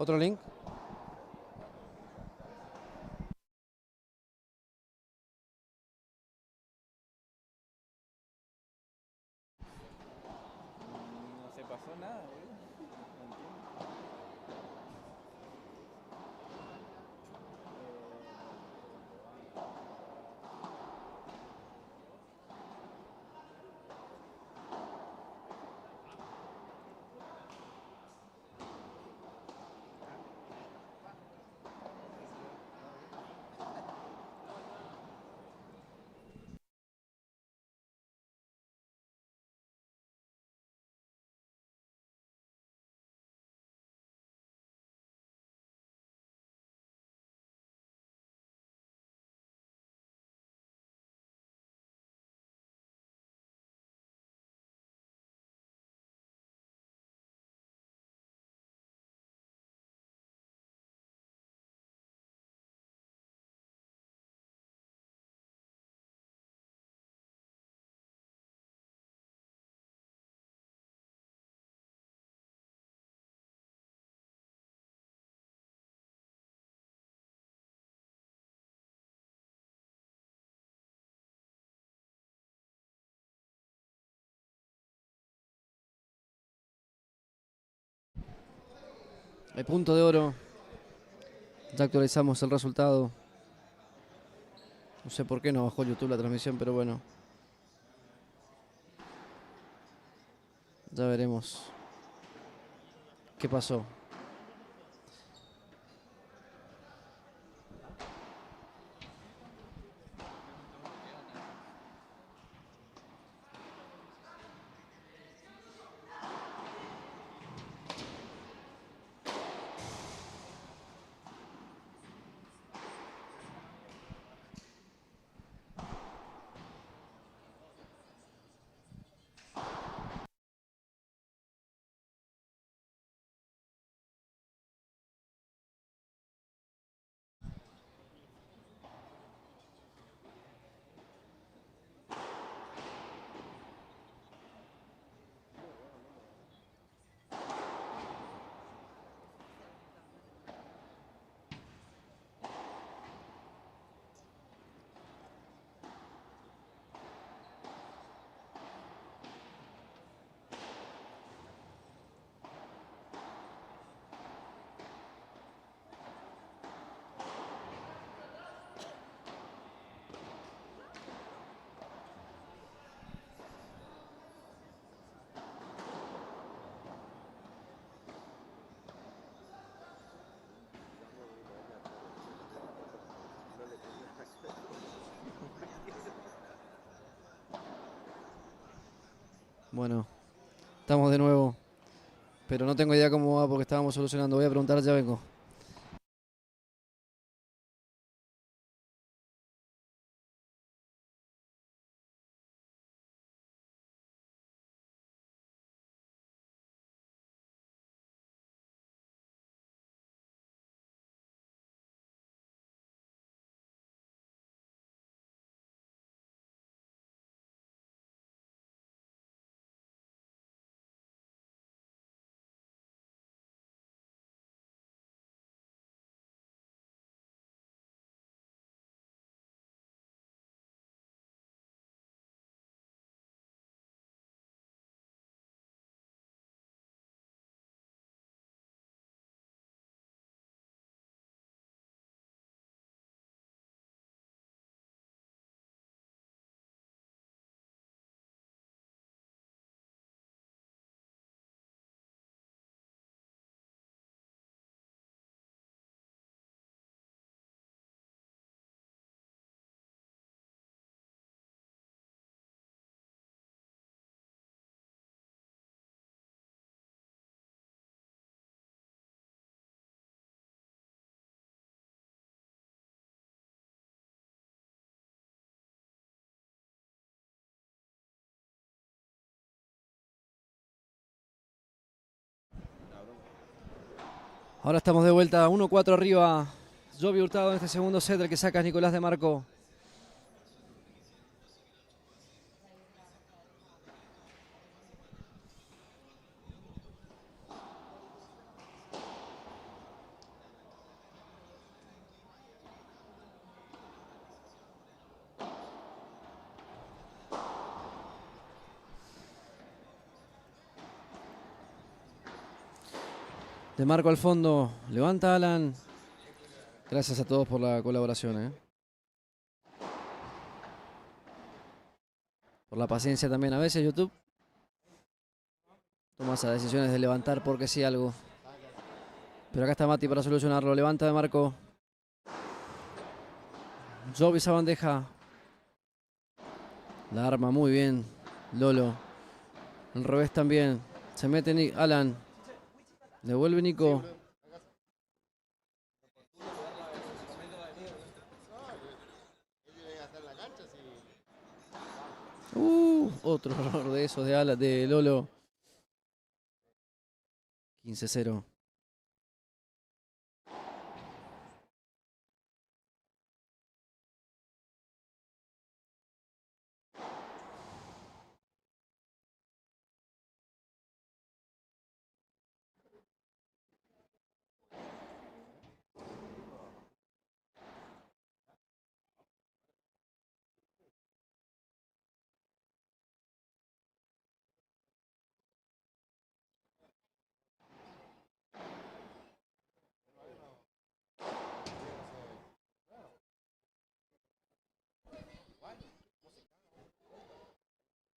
Otro link. No se pasó nada, boludo. No entiendo. El punto de oro. Ya actualizamos el resultado. No sé por qué no bajó YouTube la transmisión, pero bueno. Ya veremos qué pasó. Bueno, estamos de nuevo. Pero no tengo idea cómo va porque estábamos solucionando. Voy a preguntar, ya vengo. Ahora estamos de vuelta, 1-4 arriba. Jovi Hurtado en este segundo set, el que saca es Nicolás de Marco. De Marco al fondo. Levanta Alan. Gracias a todos por la colaboración. Por la paciencia también a veces, YouTube. Toma esas decisiones de levantar porque sí algo. Pero acá está Mati para solucionarlo. Levanta de Marco. Job esa bandeja. La arma muy bien. Lolo. Al revés también. Se mete Alan. Devuelve Nico. Otro error de esos de Alan, de Lolo. 15-0.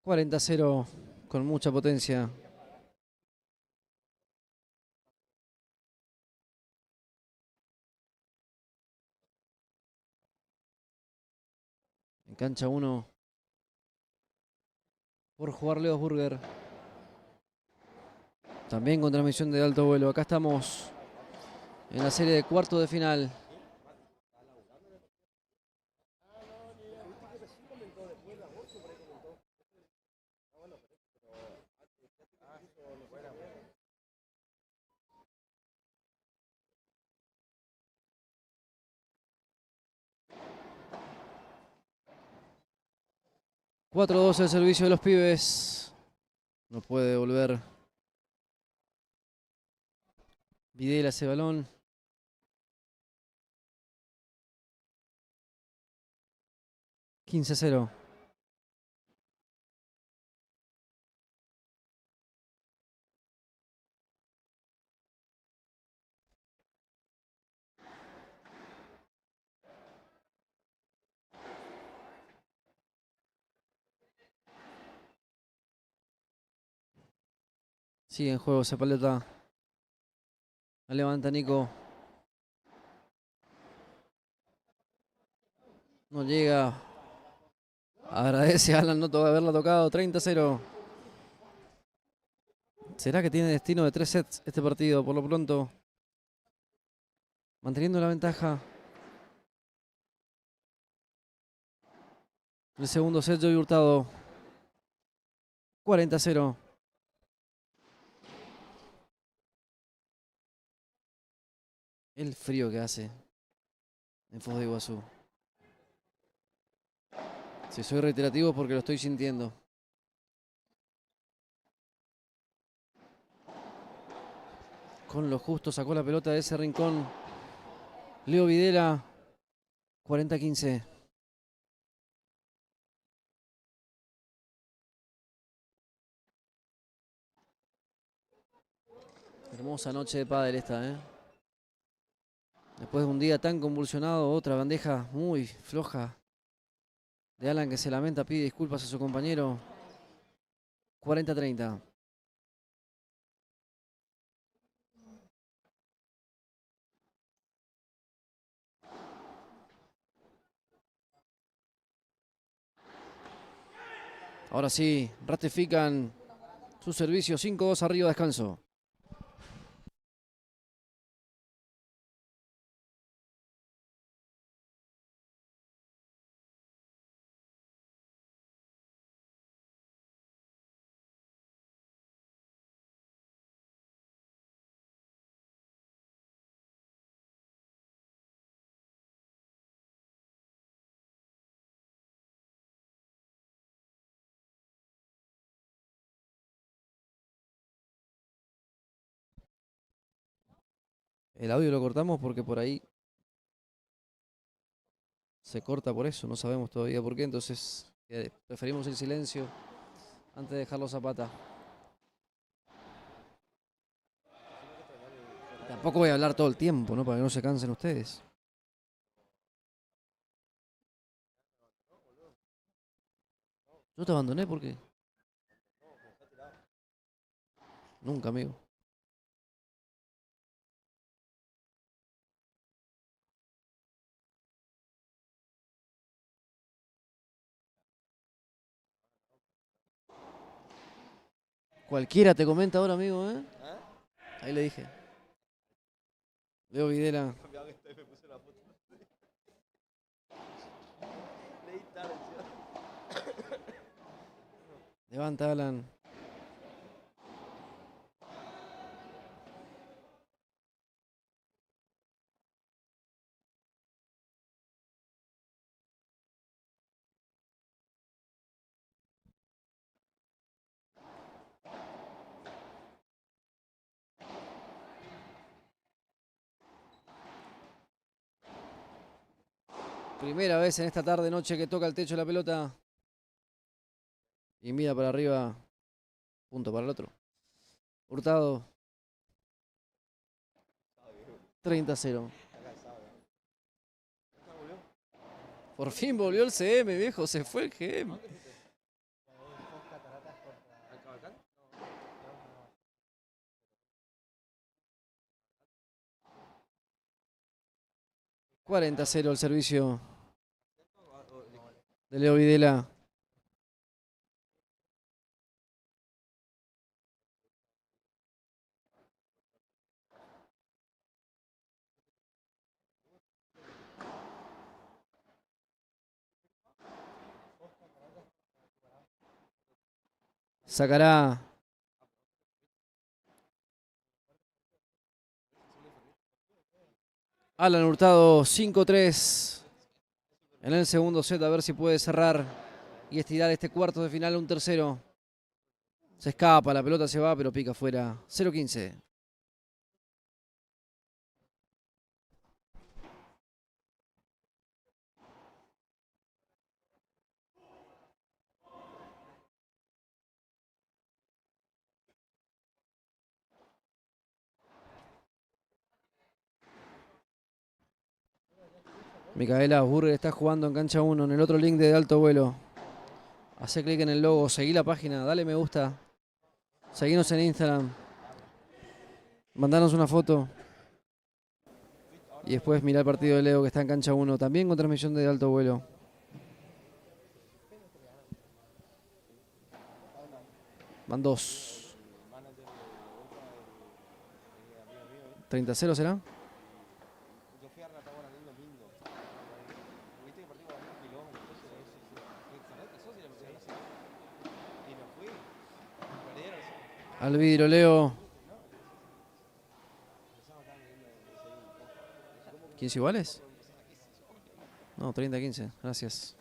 $40-0 con mucha potencia. En cancha 1. Por jugar Leos Burger. También con transmisión de alto vuelo. Acá estamos en la serie de cuartos de final. $4-2 el servicio de los pibes. No puede devolver Videla ese balón. $15-0. Sigue en juego esa paleta. La levanta Nico. No llega. Agradece a Alan no haberla tocado. 30-0. ¿Será que tiene destino de 3 sets este partido? Por lo pronto. Manteniendo la ventaja. El segundo set, Joey Hurtado. 40-0. El frío que hace en Foz de Iguazú. Si soy reiterativo porque lo estoy sintiendo. Con lo justo sacó la pelota de ese rincón. Leo Videla. 40-15. Hermosa noche de pádel esta, Después de un día tan convulsionado, otra bandeja muy floja de Alan que se lamenta, pide disculpas a su compañero. 40-30. Ahora sí, ratifican su servicio. 5-2 arriba, descanso. El audio lo cortamos porque por ahí se corta por eso. No sabemos todavía por qué. Entonces preferimos el silencio antes de dejarlo Zapata. Tampoco voy a hablar todo el tiempo, ¿no? Para que no se cansen ustedes. Yo te abandoné porque. Nunca, amigo. Cualquiera te comenta ahora, amigo, ¿eh? Ahí le dije. Leo Videla. Levanta, Alan. Primera vez en esta tarde noche que toca el techo la pelota. Y mira para arriba. Punto para el otro. Hurtado. 30-0. Por fin volvió el CM, viejo. Se fue el GM. $40 el servicio de Leo Videla. Sacará Alan Hurtado 5-3 en el segundo set. A ver si puede cerrar y estirar este cuarto de final a un tercero. Se escapa, la pelota se va, pero pica afuera. 0-15. Micaela Burger está jugando en cancha 1 en el otro link de alto vuelo. Hacé clic en el logo, seguí la página, dale me gusta. Seguinos en Instagram. Mandanos una foto. Y después mirá el partido de Leo que está en cancha 1, también con transmisión de alto vuelo. Van 2. 30-0 será. Al vidrio, Leo. 15 iguales. No, 30-15. Gracias.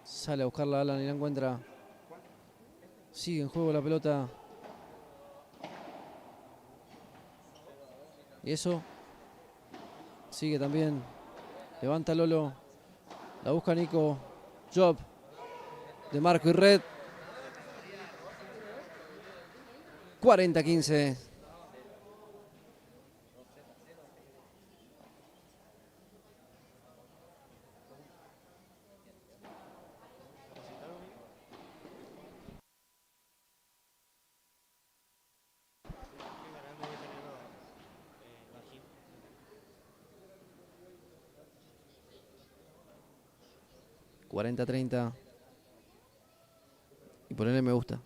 Sale a buscarla Alan y la encuentra. Sigue en juego la pelota. Y eso. Sigue también. Levanta Lolo. La busca Nico. Job. De Marco y Red. 40-15. $40-30. Y ponerle me gusta.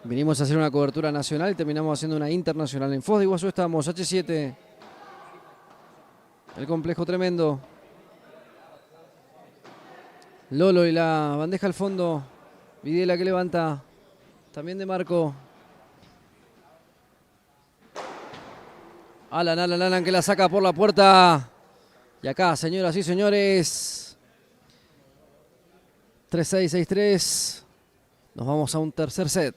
Vinimos a hacer una cobertura nacional y terminamos haciendo una internacional. En Foz de Iguazú estamos, H7. El complejo tremendo. Lolo y la bandeja al fondo. Videla que levanta. También de Marco. Alan que la saca por la puerta. Y acá, señoras y señores. 3-6, 6-3. Nos vamos a un tercer set.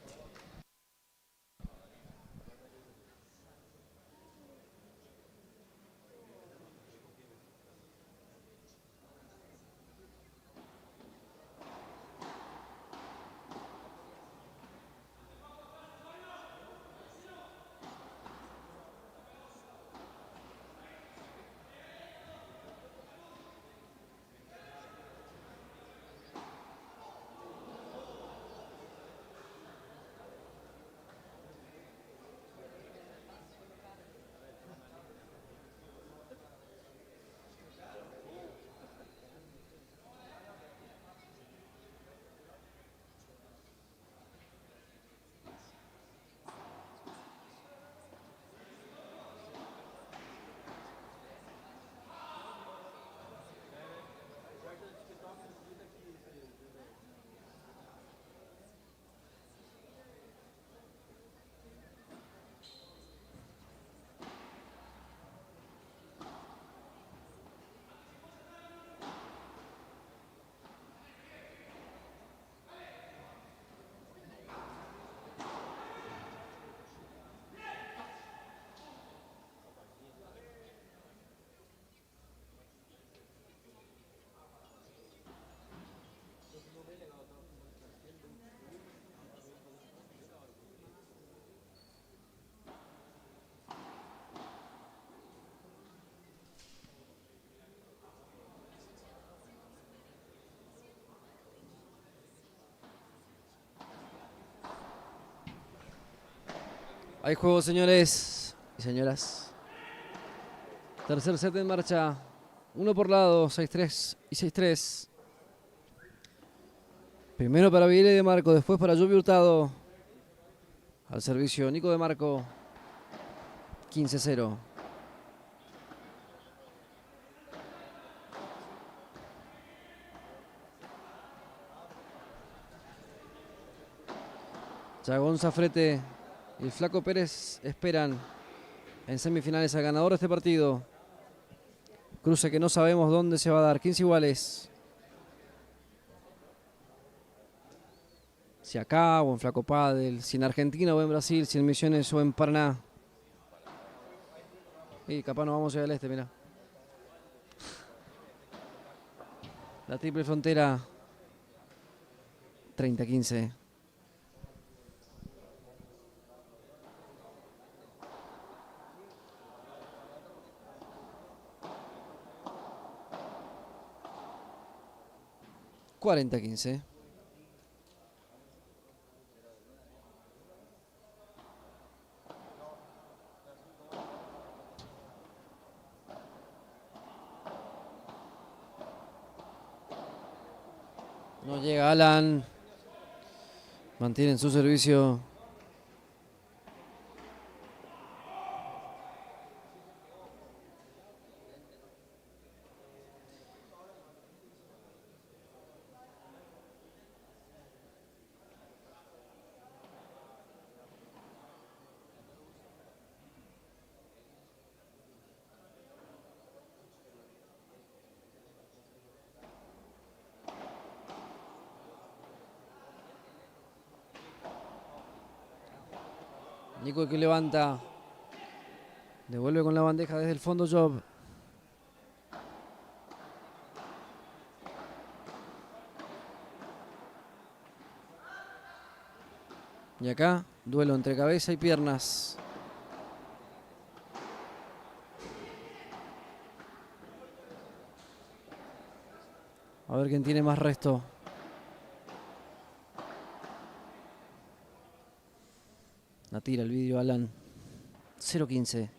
Hay juego, señores y señoras. Tercer set en marcha. Uno por lado, 6-3 y 6-3. Primero para Viale de Marco, después para Jovi Hurtado. Al servicio Nico de Marco. 15-0. Chagón Zafrete y el Flaco Pérez esperan en semifinales al ganador de este partido. Cruce que no sabemos dónde se va a dar. 15 iguales. Si acá o en Flaco Padel, si en Argentina o en Brasil, si en Misiones o en Paraná. Y capaz nos vamos a ir al este, mirá. La triple frontera. 30-15. $40-15. No llega Alan. Mantienen su servicio. Nico que levanta. Devuelve con la bandeja desde el fondo Job. Y acá, duelo entre cabeza y piernas. A ver quién tiene más resto. La tira el vidrio Alan. 0-15.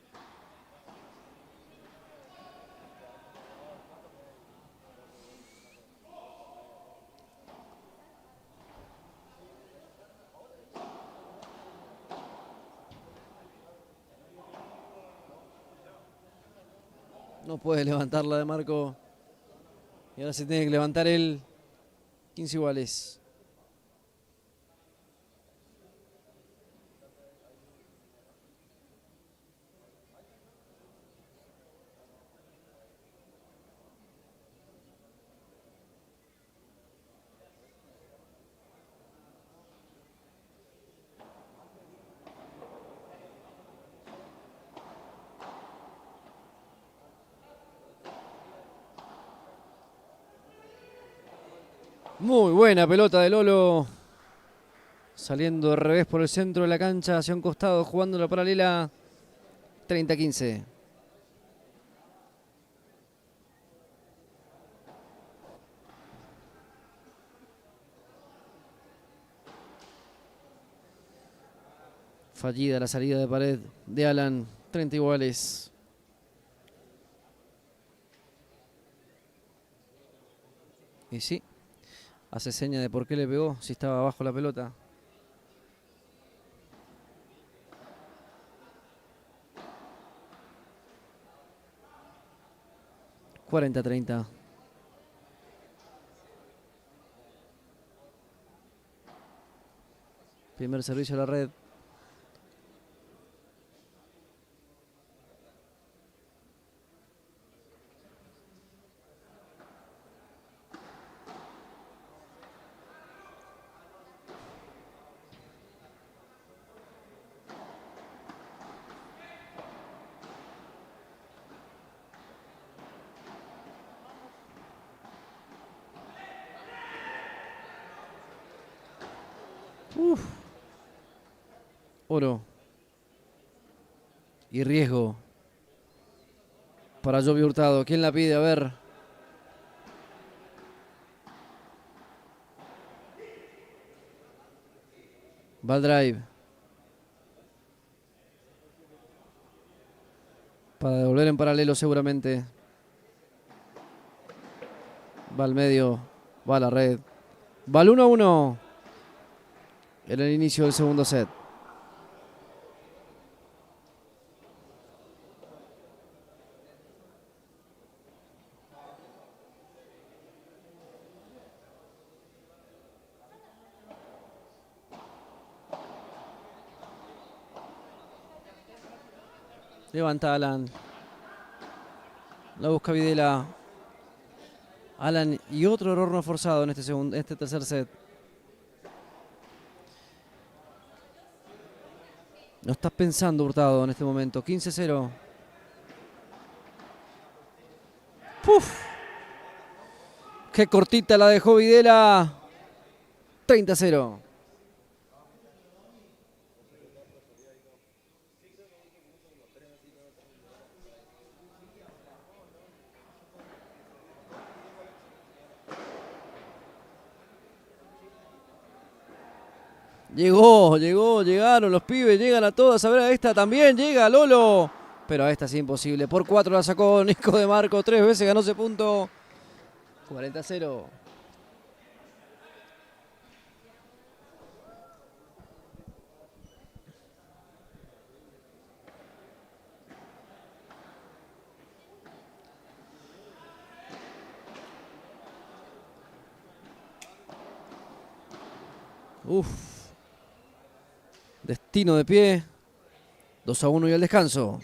No puede levantarla de Marco. Y ahora se tiene que levantar él. 15 iguales. Muy buena pelota de Lolo. Saliendo de revés por el centro de la cancha, hacia un costado, jugando la paralela. 30-15. Fallida la salida de pared de Alan. 30 iguales. Y sí, hace seña de por qué le pegó si estaba abajo la pelota. $40-30. Primer servicio a la red. Uf. Oro. Y riesgo. Para Jovi Hurtado. ¿Quién la pide? A ver. Va al drive. ver en paralelo seguramente. Va al medio, va a la red. Va al 1-1 en el inicio del segundo set. Levanta Alan. La busca Videla. Alan y otro error no forzado en este tercer set. No estás pensando, Hurtado, en este momento. 15-0. ¡Puf! ¡Qué cortita la dejó Videla! 30-0. Llegaron los pibes, llegan a todas. A ver, a esta también llega Lolo. Pero a esta es imposible. Por 4 la sacó Nico de Marco. 3 veces ganó ese punto. 40-0. Uf. Destino de pie. 2-1 y al descanso.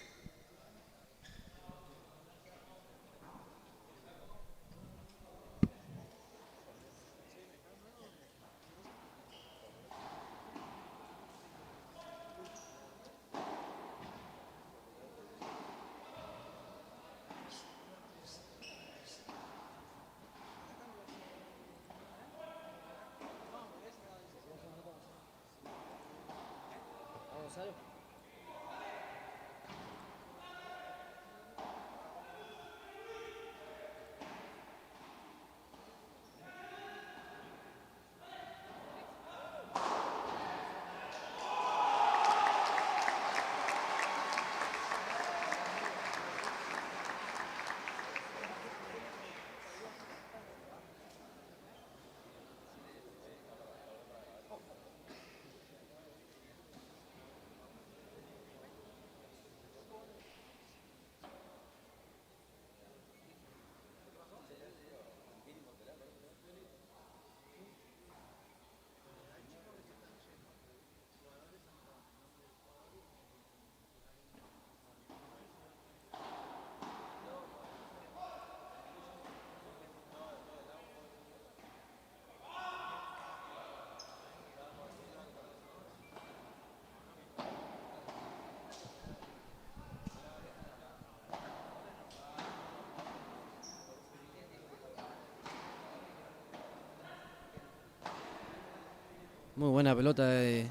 Muy buena pelota de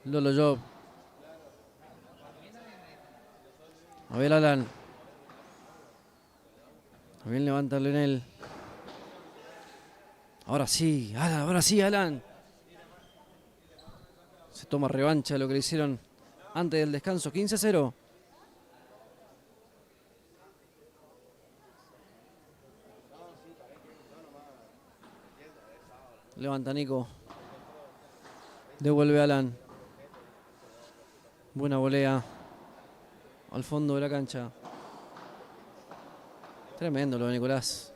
Lolo Job. A ver, Alan. Bien levanta Leonel. Ahora sí, Alan. Se toma revancha de lo que le hicieron antes del descanso. 15-0. Levanta Nico. Devuelve Alan. Buena volea. Al fondo de la cancha. Tremendo lo de Nicolás.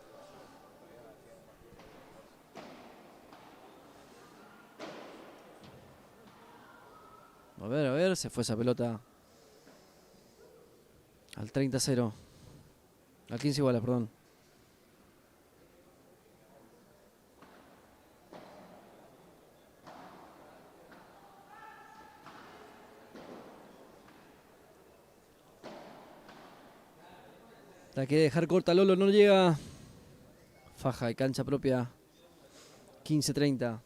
A ver, se fue esa pelota. Al 30-0. Al 15 iguales, perdón. La quiere dejar corta Lolo, no llega. Faja y cancha propia. 15-30.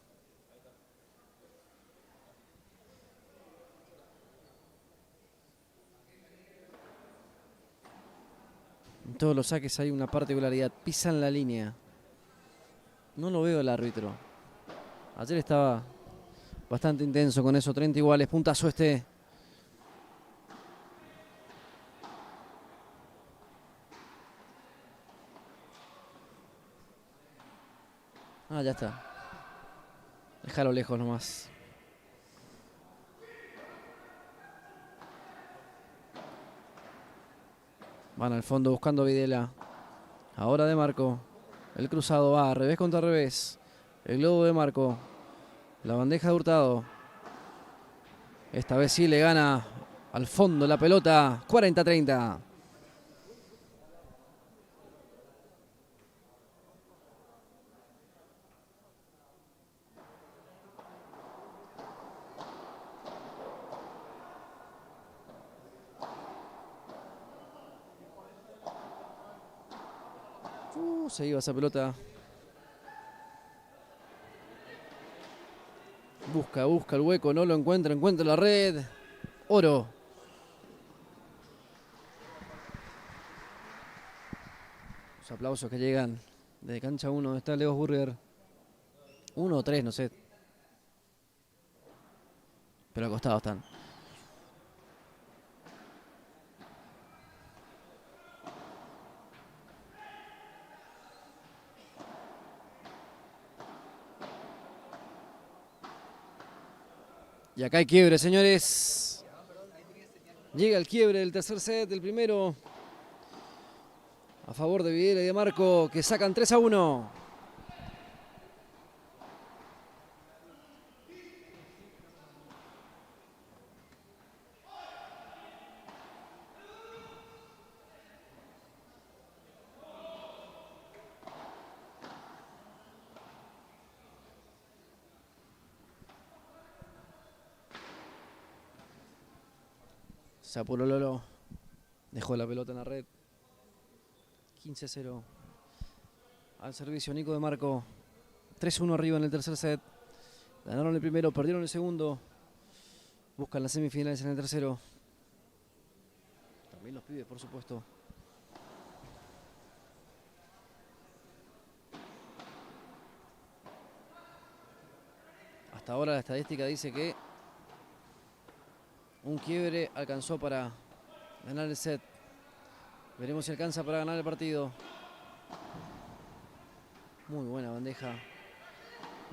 En todos los saques hay una particularidad. Pisan la línea. No lo veo el árbitro. Ayer estaba bastante intenso con eso. 30 iguales. Puntazo este. Ah, ya está. Déjalo lejos nomás. Van al fondo buscando a Videla. Ahora de Marco. El cruzado va, revés contra revés. El globo de Marco. La bandeja de Hurtado. Esta vez sí le gana al fondo la pelota. 40-30. Se iba esa pelota. Busca el hueco, no lo encuentra la red. Oro. Los aplausos que llegan desde cancha 1, donde está Leo Burger. 1 o 3, no sé. Pero acostados están. Y acá hay quiebre, señores. Llega el quiebre del tercer set, el primero. A favor de Videla y de Marco, que sacan 3-1. Se apuró Lolo. Dejó la pelota en la red. 15-0. Al servicio Nico de Marco. 3-1 arriba en el tercer set. Ganaron el primero, perdieron el segundo. Buscan las semifinales en el tercero. También los pibes, por supuesto. Hasta ahora la estadística dice que un quiebre alcanzó para ganar el set. Veremos si alcanza para ganar el partido. Muy buena bandeja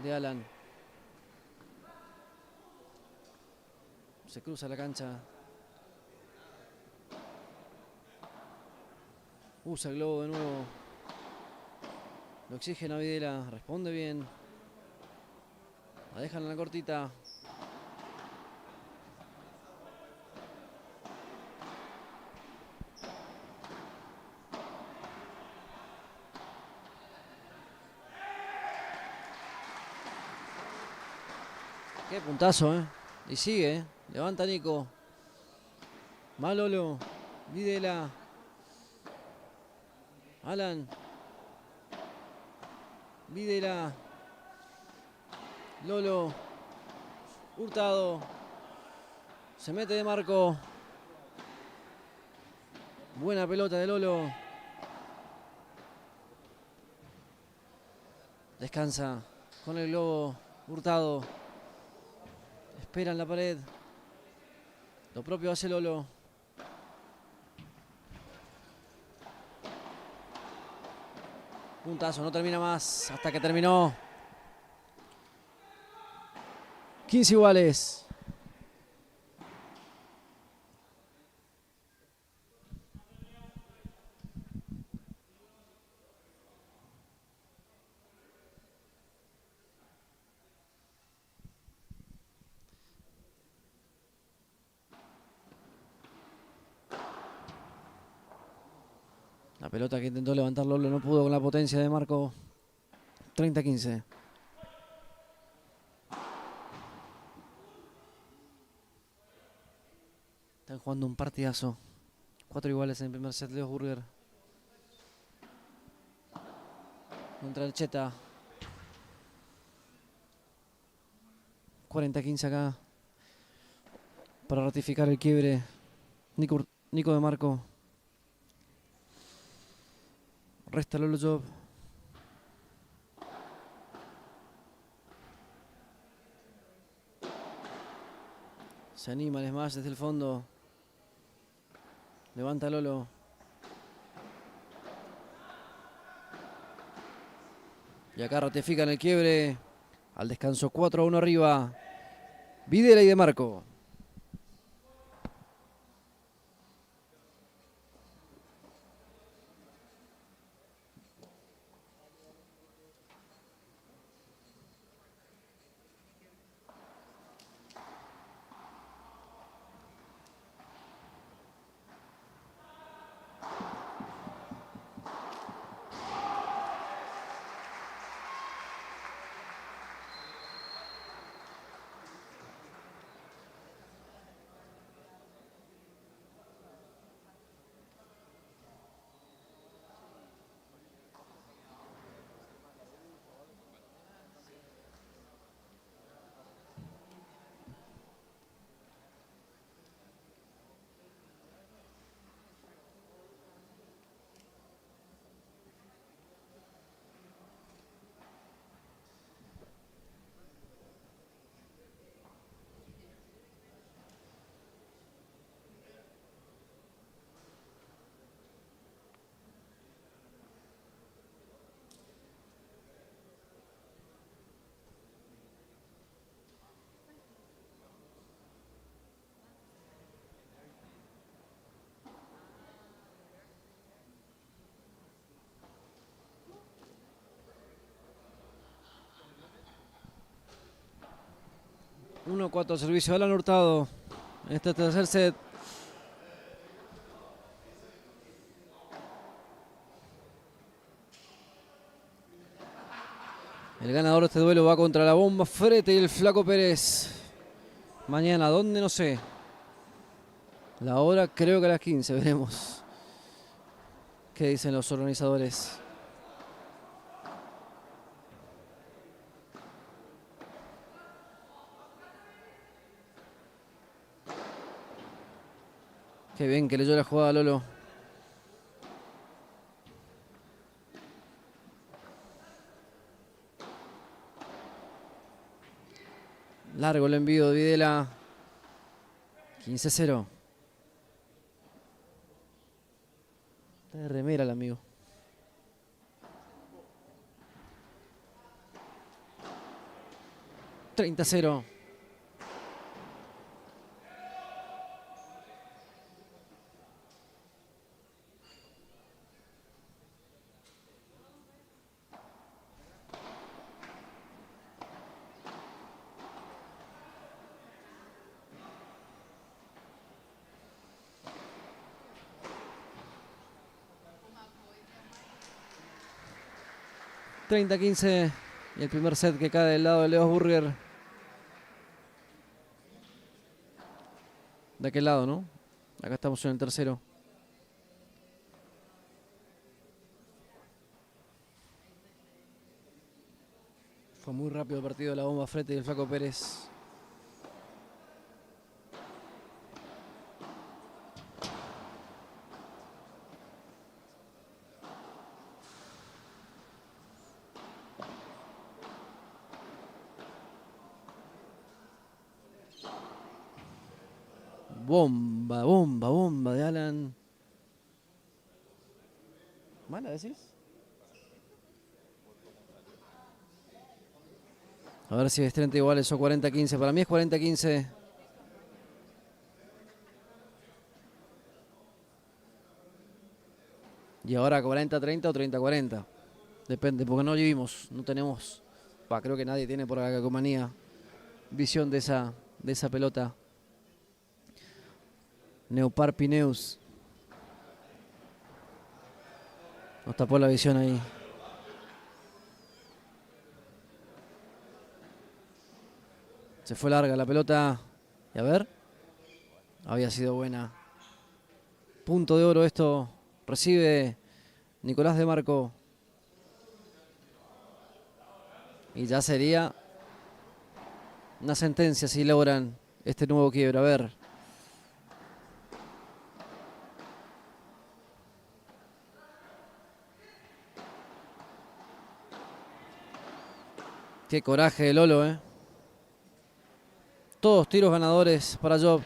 de Alan. Se cruza la cancha. Usa el globo de nuevo. Lo exige Videla. Responde bien. La dejan en la cortita. Qué puntazo, ¿eh? Y sigue, ¿eh? Levanta Nico. Malolo. Videla. Alan. Videla. Lolo. Hurtado. Se mete de Marco. Buena pelota de Lolo. Descansa con el globo. Hurtado. Espera en la pared. Lo propio hace Lolo. Puntazo, no termina más hasta que terminó. 15 iguales. La pelota que intentó levantar Lolo no pudo con la potencia de Marco. 30-15. Están jugando un partidazo. 4 iguales en el primer set. Leo Burger contra el Cheta. 40-15 acá. Para ratificar el quiebre. Nico de Marco. Resta Lolo Job. Se anima el smash desde el fondo. Levanta Lolo. Y acá ratifican el quiebre. Al descanso 4-1 arriba. Videla y De Marco. Uno 4 servicio de Alan Hurtado. En este tercer set. El ganador de este duelo va contra la Bomba Frete y el Flaco Pérez. Mañana, ¿dónde? No sé. La hora creo que a las 15, veremos. ¿Qué dicen los organizadores? Qué bien que leyó la jugada Lolo. Largo el envío de Videla. 15-0. Está de remera el amigo. $30-0. $30-15 y el primer set que cae del lado de Leos Burger. De aquel lado, ¿no? Acá estamos en el tercero. Fue muy rápido el partido de la Bomba Frete y el Flaco Pérez. Bomba, bomba, bomba de Alan. ¿Mala decís? A ver si es 30 iguales o 40-15. Para mí es 40-15. Y ahora 40-30 o 30-40. Depende, porque no vivimos, no tenemos. Creo que nadie tiene por la cacomanía visión de esa pelota. Neupar Pineus. Nos tapó la visión ahí. Se fue larga la pelota. Y a ver. Había sido buena. Punto de oro esto. Recibe Nicolás De Marco. Y ya sería una sentencia si logran este nuevo quiebro. A ver. Qué coraje de Lolo, ¿eh? Todos tiros ganadores para Job.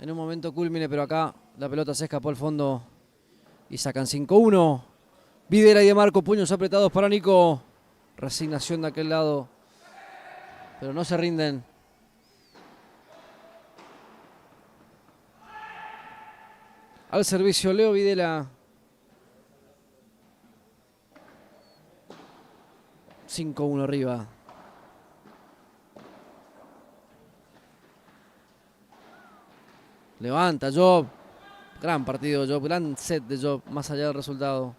En un momento culmine, pero acá la pelota se escapó al fondo. Y sacan 5-1. Videla y De Marco, puños apretados para Nico. Resignación de aquel lado. Pero no se rinden. Al servicio Leo Videla. 5-1 arriba. Levanta Job. Gran partido Job. Gran set de Job. Más allá del resultado.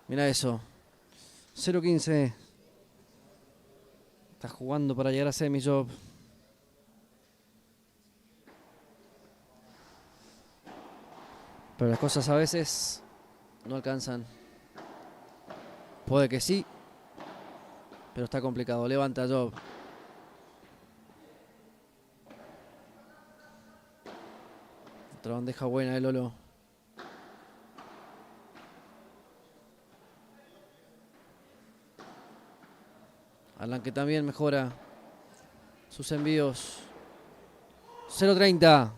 Mira eso. 0-15. Está jugando para llegar a semi Job. Pero las cosas a veces no alcanzan. Puede que sí. Pero está complicado. Levanta Job. Otra bandeja buena de Lolo. Alan que también mejora sus envíos. 0-30.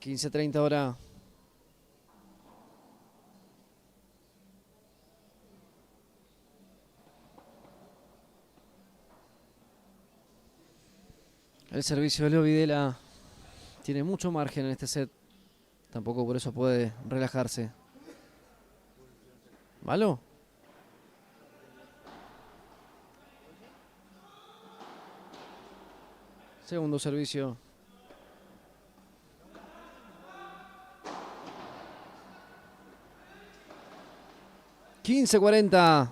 $15-30 ahora. El servicio de Leo Videla tiene mucho margen en este set. Tampoco por eso puede relajarse. ¿Malo? Segundo servicio. $15-40.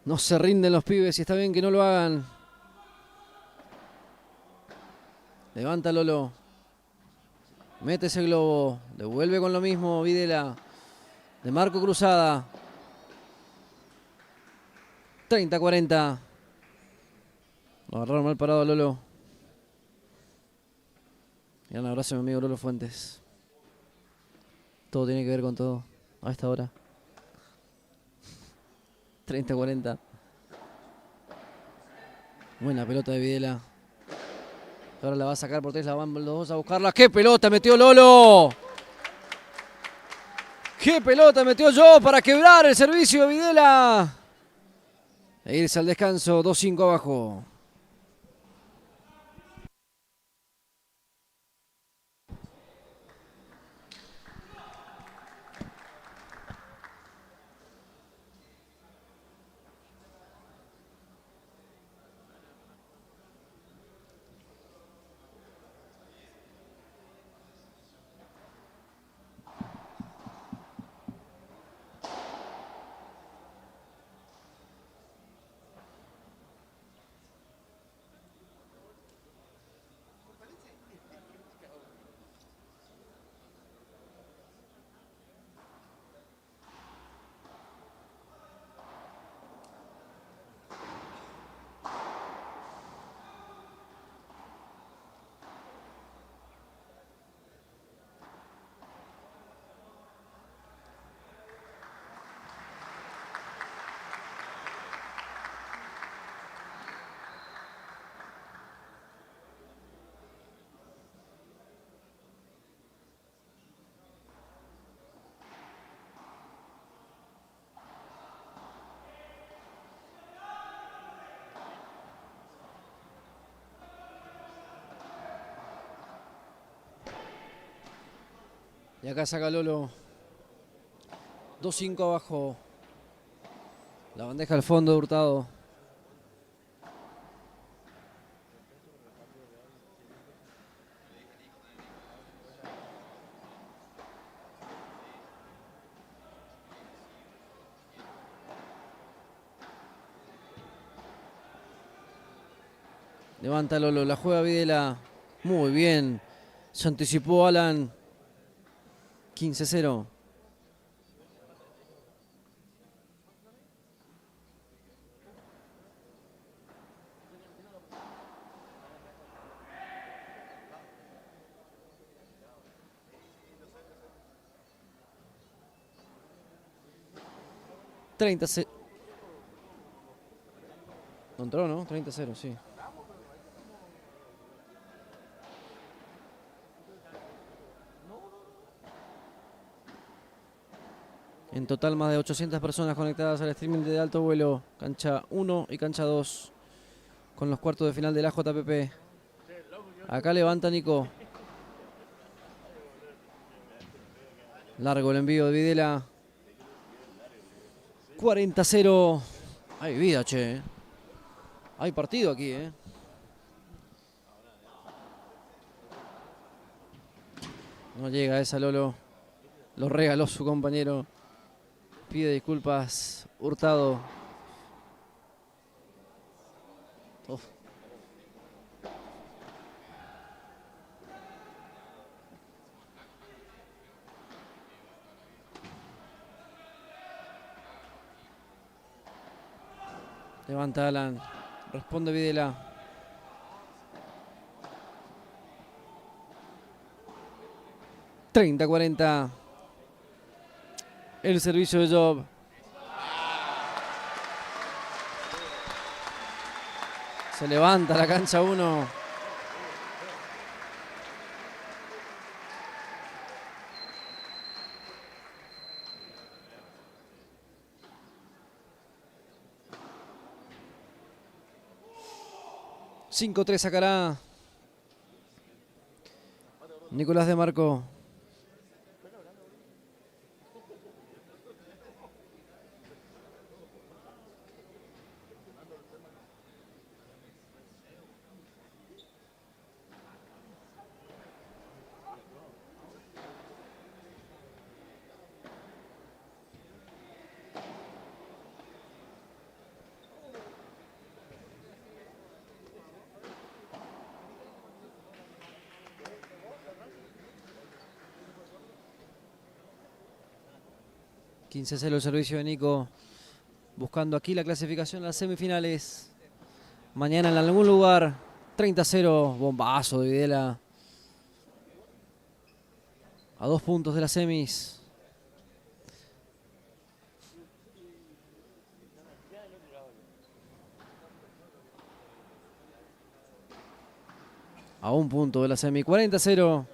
No se rinden los pibes y está bien que no lo hagan. Levanta Lolo. Mete ese globo. Devuelve con lo mismo Videla. De Marco Cruzada. 30-40. Lo agarraron mal parado a Lolo. Y un abrazo a mi amigo Lolo Fuentes. Todo tiene que ver con todo. A esta hora. 30-40. Buena pelota de Videla. Ahora la va a sacar por tres, la van los dos a buscarla. ¡Qué pelota metió Lolo! ¡Qué pelota metió yo para quebrar el servicio de Videla! E irse al descanso, 2-5 abajo. Y acá saca Lolo. 2-5 abajo. La bandeja al fondo de Hurtado. Levanta Lolo, la juega Videla. Muy bien. Se anticipó Alan. 15-0. 30-0. No entró, ¿no? 30-0, sí. En total más de 800 personas conectadas al streaming de alto vuelo. Cancha 1 y cancha 2. Con los cuartos de final de la JPP. Acá levanta Nico. Largo el envío de Videla. 40-0. Hay vida, che. Hay partido aquí, eh. No llega esa, Lolo. Lo regaló su compañero. Pide disculpas Hurtado. Oh. Levanta Alan. Responde Videla. $30-40. El servicio de Job. Se levanta la cancha 1. $5-3 sacará Nicolás de Marco. $15-0 el servicio de Nico. Buscando aquí la clasificación a las semifinales. Mañana en algún lugar. 30-0. Bombazo de Videla. A 2 puntos de las semis. A 1 punto de la semi. 40-0.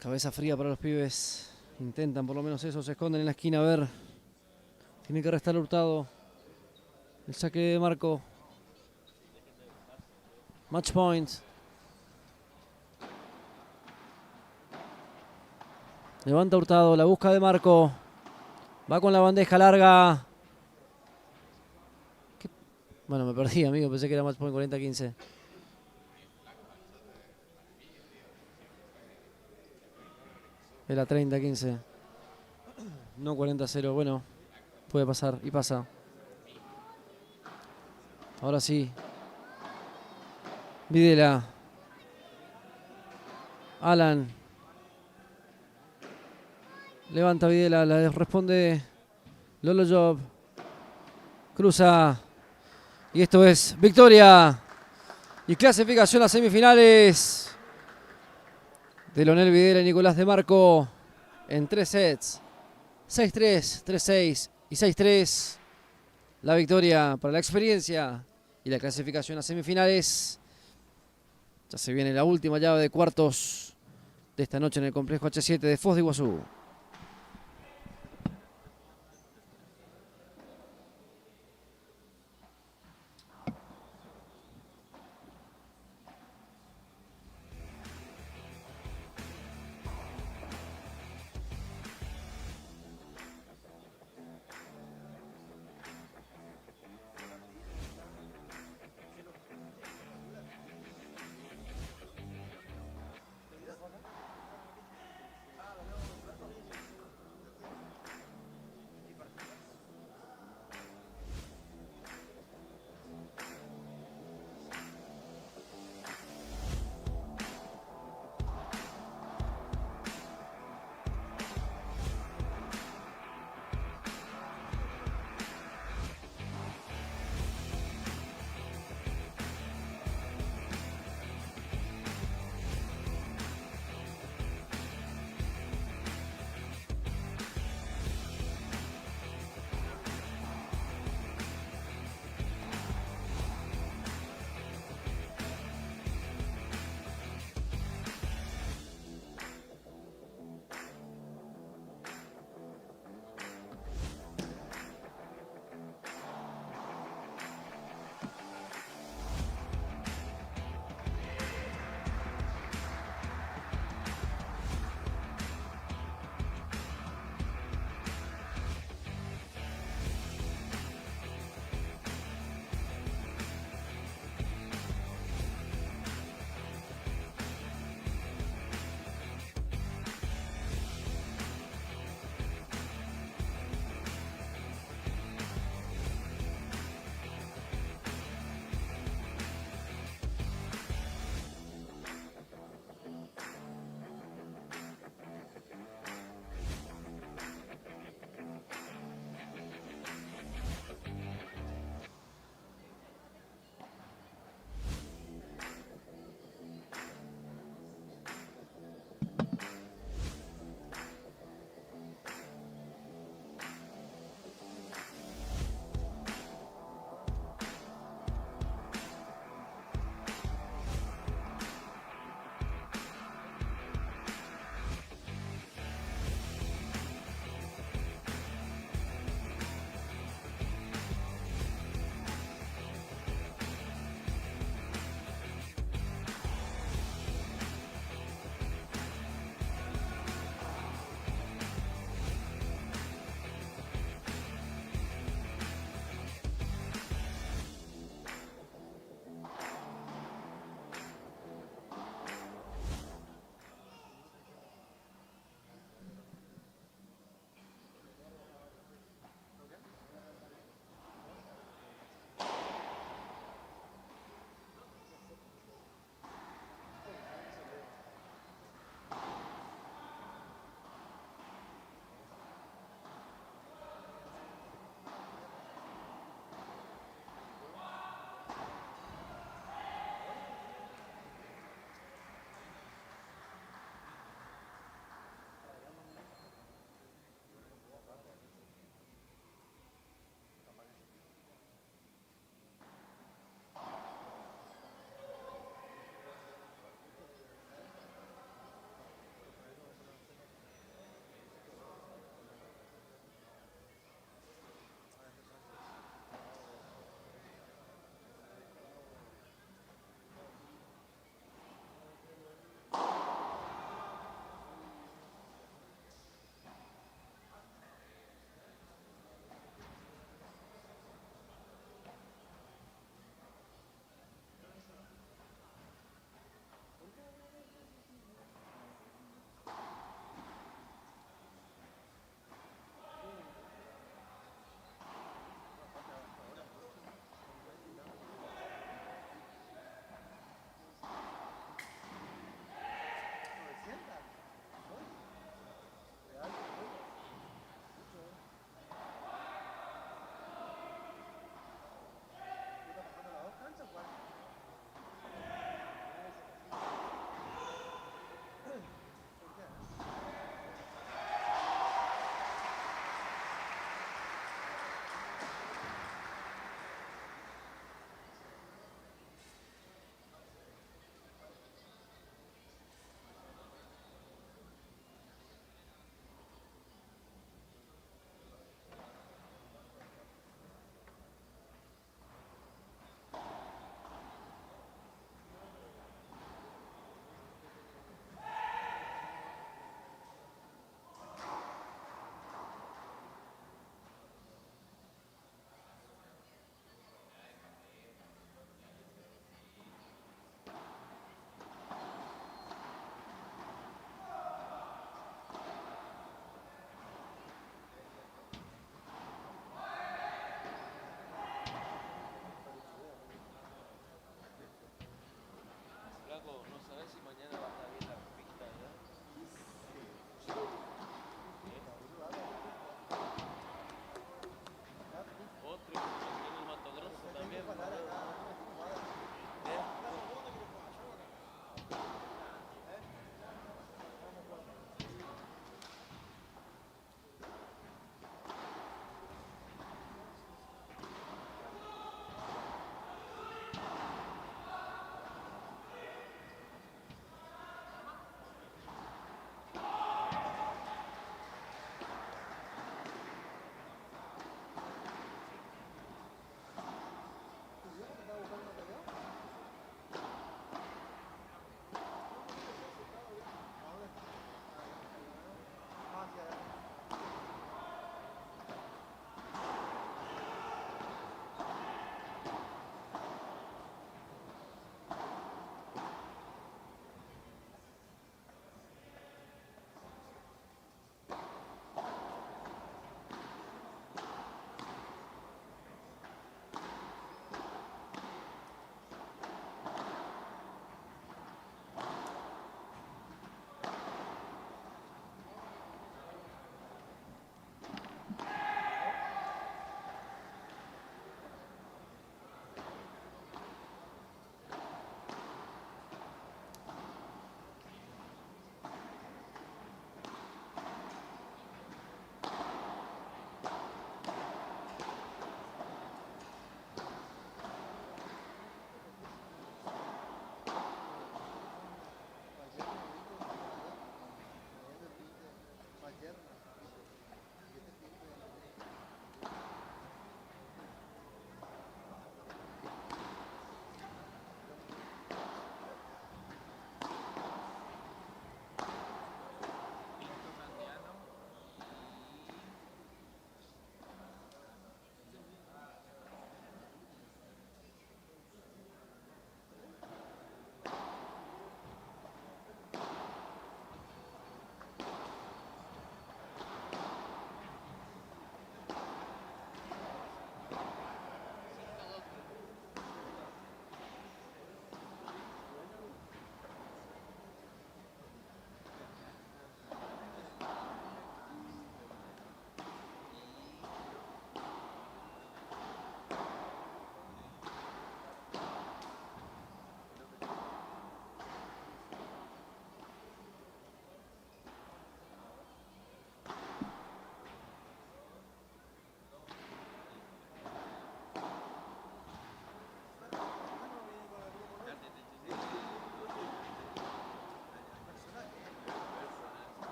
Cabeza fría para los pibes. Intentan por lo menos eso. Se esconden en la esquina a ver. Tiene que restar Hurtado. El saque de Marco. Match point. Levanta Hurtado. La busca de Marco. Va con la bandeja larga. ¿Qué? Bueno, me perdí, amigo. Pensé que era match point 40-15. Era 30-15. No 40-0. Bueno, puede pasar y pasa. Ahora sí. Videla. Alan. Levanta Videla. La responde Lolo Job. Cruza. Y esto es victoria. Y clasificación a semifinales. De Leonel Videla y Nicolás de Marco en 3 sets. 6-3, 3-6 y 6-3. La victoria para la experiencia y la clasificación a semifinales. Ya se viene la última llave de cuartos de esta noche en el complejo H7 de Foz de Iguazú.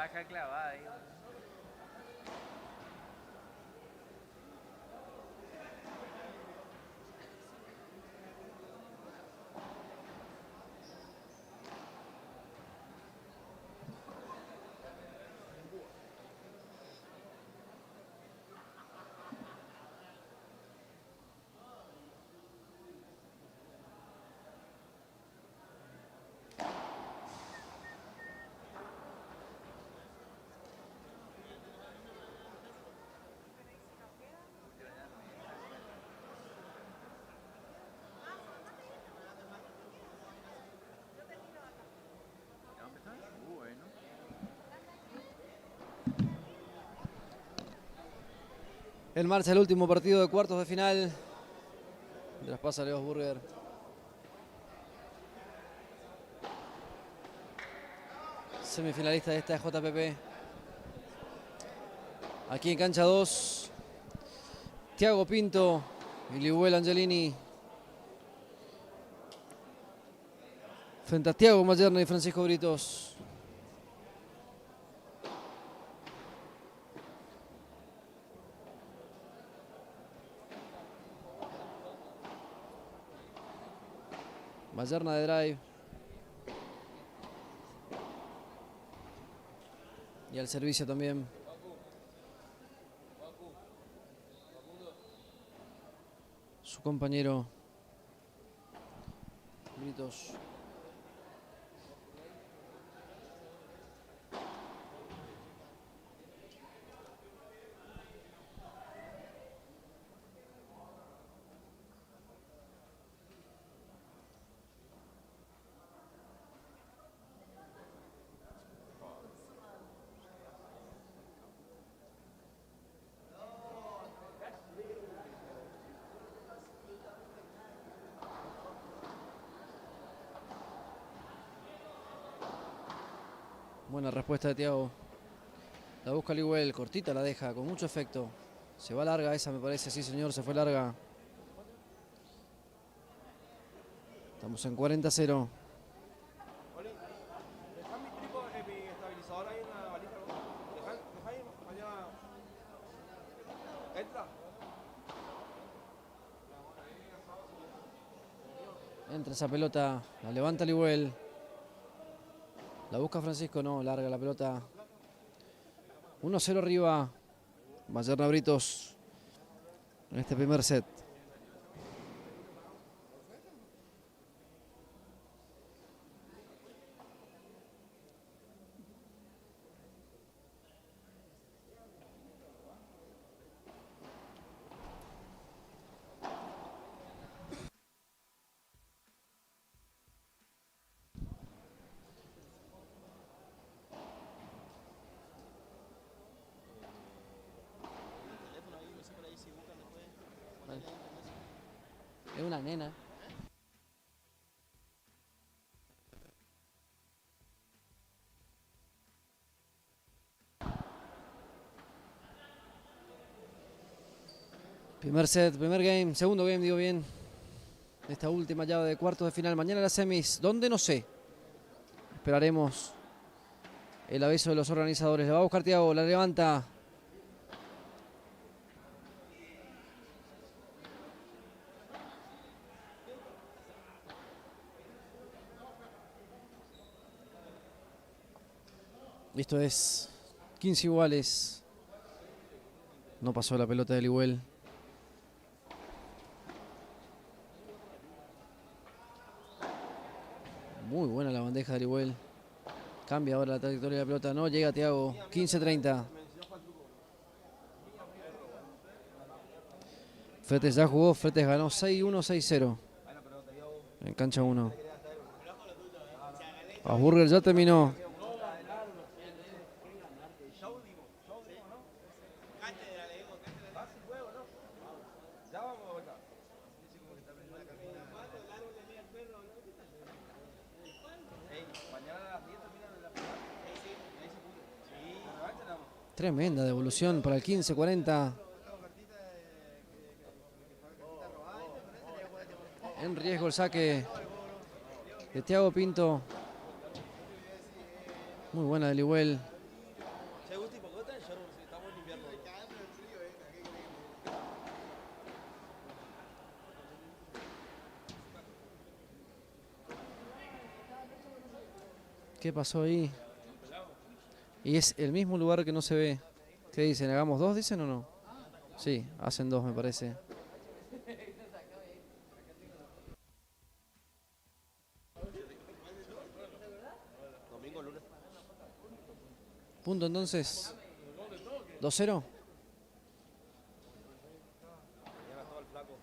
dejar clavada ahí. Bueno. En marcha el último partido de cuartos de final de las Pasa Leos Burger. Semifinalista de esta JPP. Aquí en cancha 2, Thiago Pinto y Libuel Angelini. Frente a Thiago Mayerna y Francisco Britos. Mayerna de drive. Y al servicio también. Su compañero Britos. Buena respuesta de Thiago. La busca Libuel, cortita la deja, con mucho efecto. Se va larga esa, me parece, sí señor, se fue larga. Estamos en 40-0. Dejá mi trípode, mi estabilizador ahí en la valija. Dejá ahí, allá. Entra. Entra esa pelota, la levanta Libuel. La busca Francisco, no, larga la pelota. 1-0 arriba. Mayerna Britos en este primer set. Es una nena. Primer set, primer game, segundo game, digo bien. Esta última llave de cuartos de final. Mañana las semis, ¿dónde? No sé. Esperaremos el aviso de los organizadores. La va a buscar Thiago, la levanta. Esto es 15 iguales. No pasó la pelota de Libuel. Muy buena la bandeja de Libuel. Cambia ahora la trayectoria de la pelota. No llega Thiago. 15-30. Fretes ya jugó. Fretes ganó 6-1, 6-0. En cancha 1. Burger ya terminó. Tremenda devolución para el 15-40. En riesgo el saque de Thiago Pinto. Muy buena de Libuel. ¿Qué pasó ahí? Y es el mismo lugar que no se ve. ¿Qué dicen? ¿Hagamos dos, dicen o no? Sí, hacen dos, me parece. Domingo, lunes. Punto entonces. 2-0. Mañana estaba el flaco.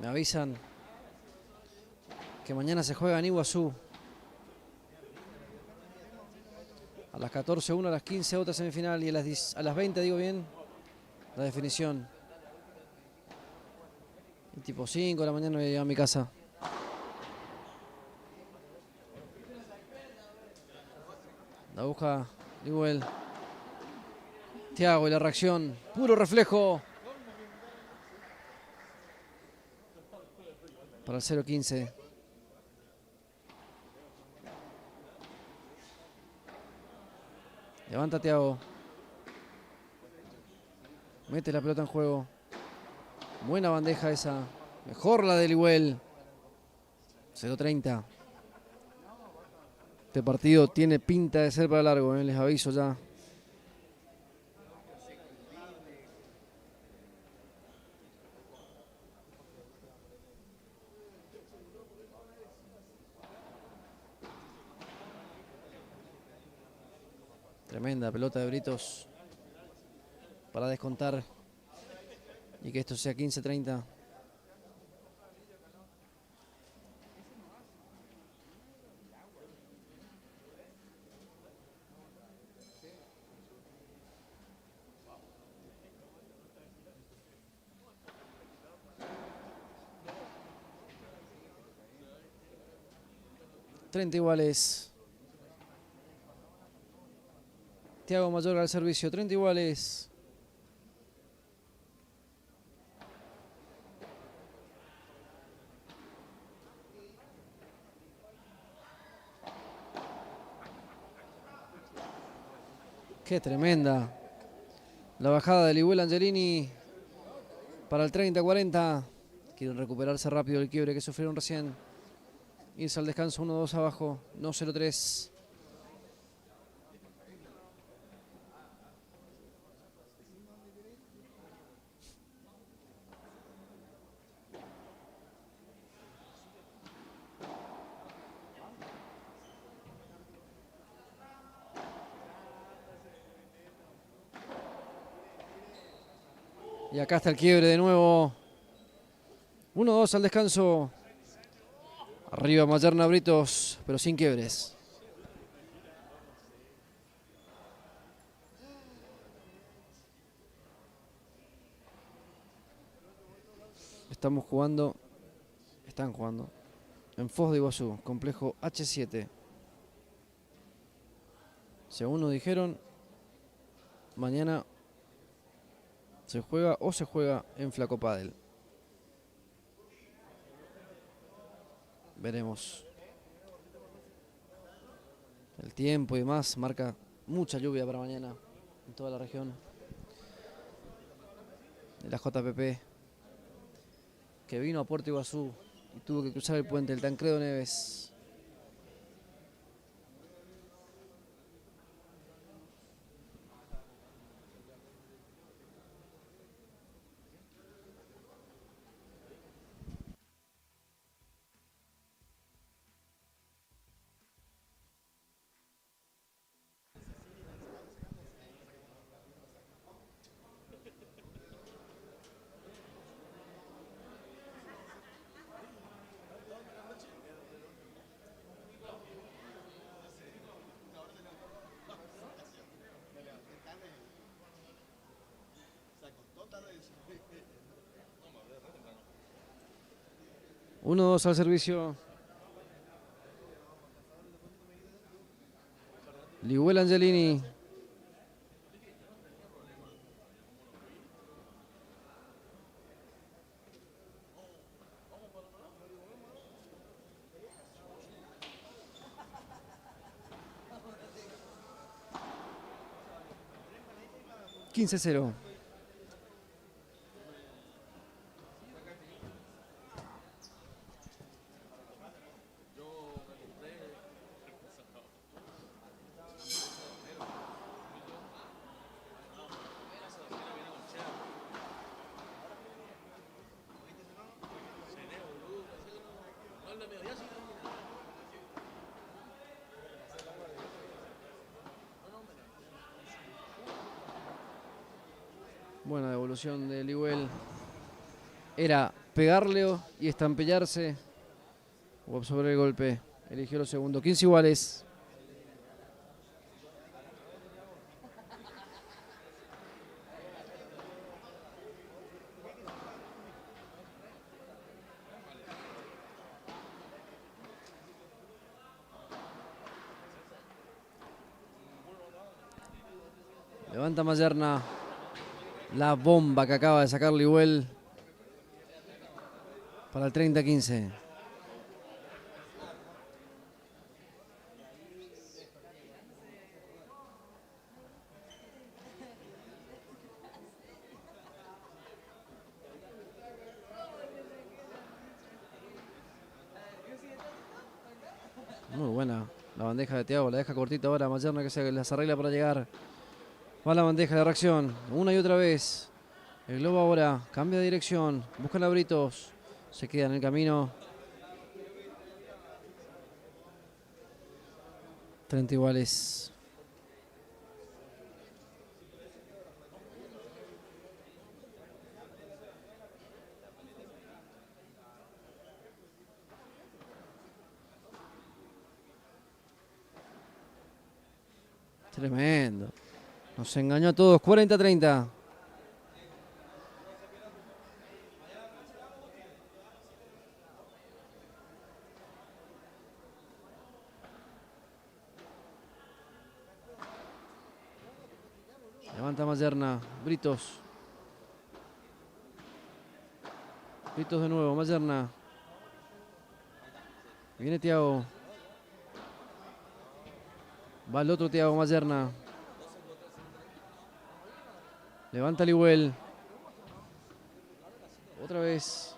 Me avisan que mañana se juega en Iguazú. A las 14 una, a las 15 otra semifinal y a las 20, digo bien, la definición. Y tipo 5 de la mañana voy a llegar a mi casa. La busca Newell. Thiago y la reacción. Puro reflejo. Para el 0-15. Levanta Thiago. Mete la pelota en juego. Buena bandeja esa. Mejor la de Newell. 0-30. Este partido tiene pinta de ser para largo, les aviso ya. Tremenda pelota de Britos para descontar y que esto sea 15-30. Iguales. Thiago Mayor al servicio. 30 iguales. Qué tremenda. La bajada de Newell Angelini para el 30-40. Quieren recuperarse rápido el quiebre que sufrieron recién. Irse al descanso 1-2 abajo. No 0-3. Y acá está el quiebre de nuevo. 1-2 al descanso. Arriba Mayerna Britos, pero sin quiebres. Están jugando en Foz de Iguazú, complejo H7. Según nos dijeron, mañana se juega en Flaco Padel. Veremos. El tiempo y demás marca mucha lluvia para mañana en toda la región de la JPP, que vino a Puerto Iguazú y tuvo que cruzar el puente del Tancredo Neves. Uno, dos al servicio. Newell Angelini. $15-0. Buena devolución de Liwell. Era pegarle y estampillarse o absorber el golpe. Eligió lo segundo. 15 iguales. Levanta Mayerna. La bomba que acaba de sacar Liwell para el 30-15. Muy buena la bandeja de Thiago, la deja cortita ahora Mayerna que se las arregla para llegar. Va la bandeja de reacción, una y otra vez. El globo ahora cambia de dirección, busca a Britos, se queda en el camino. 30 iguales. Tremendo. Nos engañó a todos. 40-30. Levanta Mayerna. Britos. Britos de nuevo. Mayerna. Viene Thiago. Va el otro Thiago Mayerna. Levanta Liwell. Otra vez.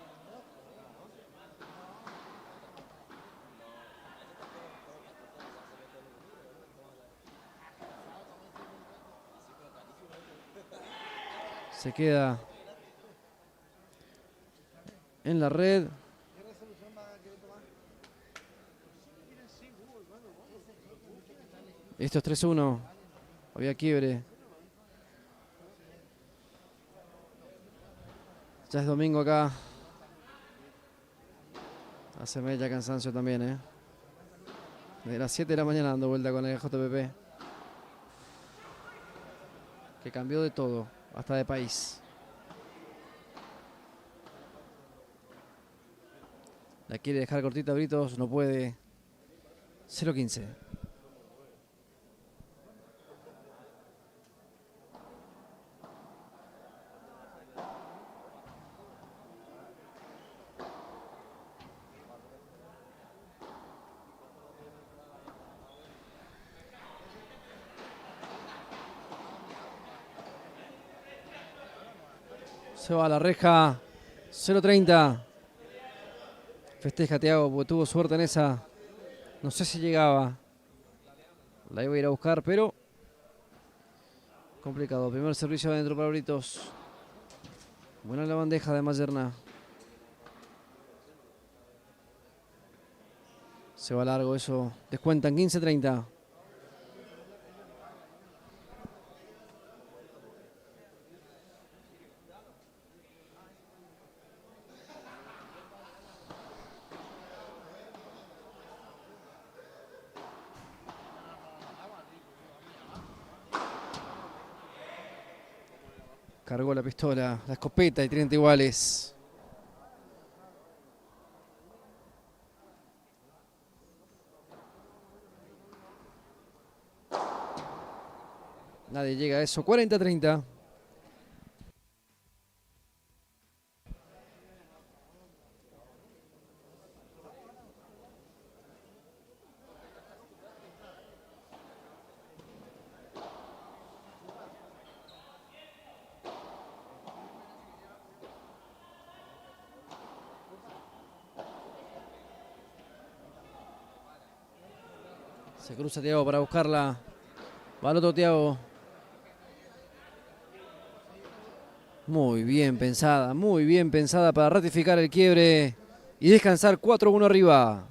Se queda en la red. Esto es 3-1. Había quiebre. Ya es domingo acá. Hace media cansancio también, De las 7 de la mañana dando vuelta con el JPP. Que cambió de todo, hasta de país. La quiere dejar cortita Britos, no puede. 0-15. Se va a la reja. 0-30. Festeja Thiago porque tuvo suerte en esa. No sé si llegaba. La iba a ir a buscar, pero complicado. Primer servicio adentro para Britos. Buena la bandeja de Mayerna. Se va largo eso. Descuentan 15-30. Cargó la pistola, la escopeta y 30 iguales. Nadie llega a eso. 40-30. Se cruza Thiago para buscarla. Va el otro Thiago. Muy bien pensada para ratificar el quiebre. Y descansar 4-1 arriba.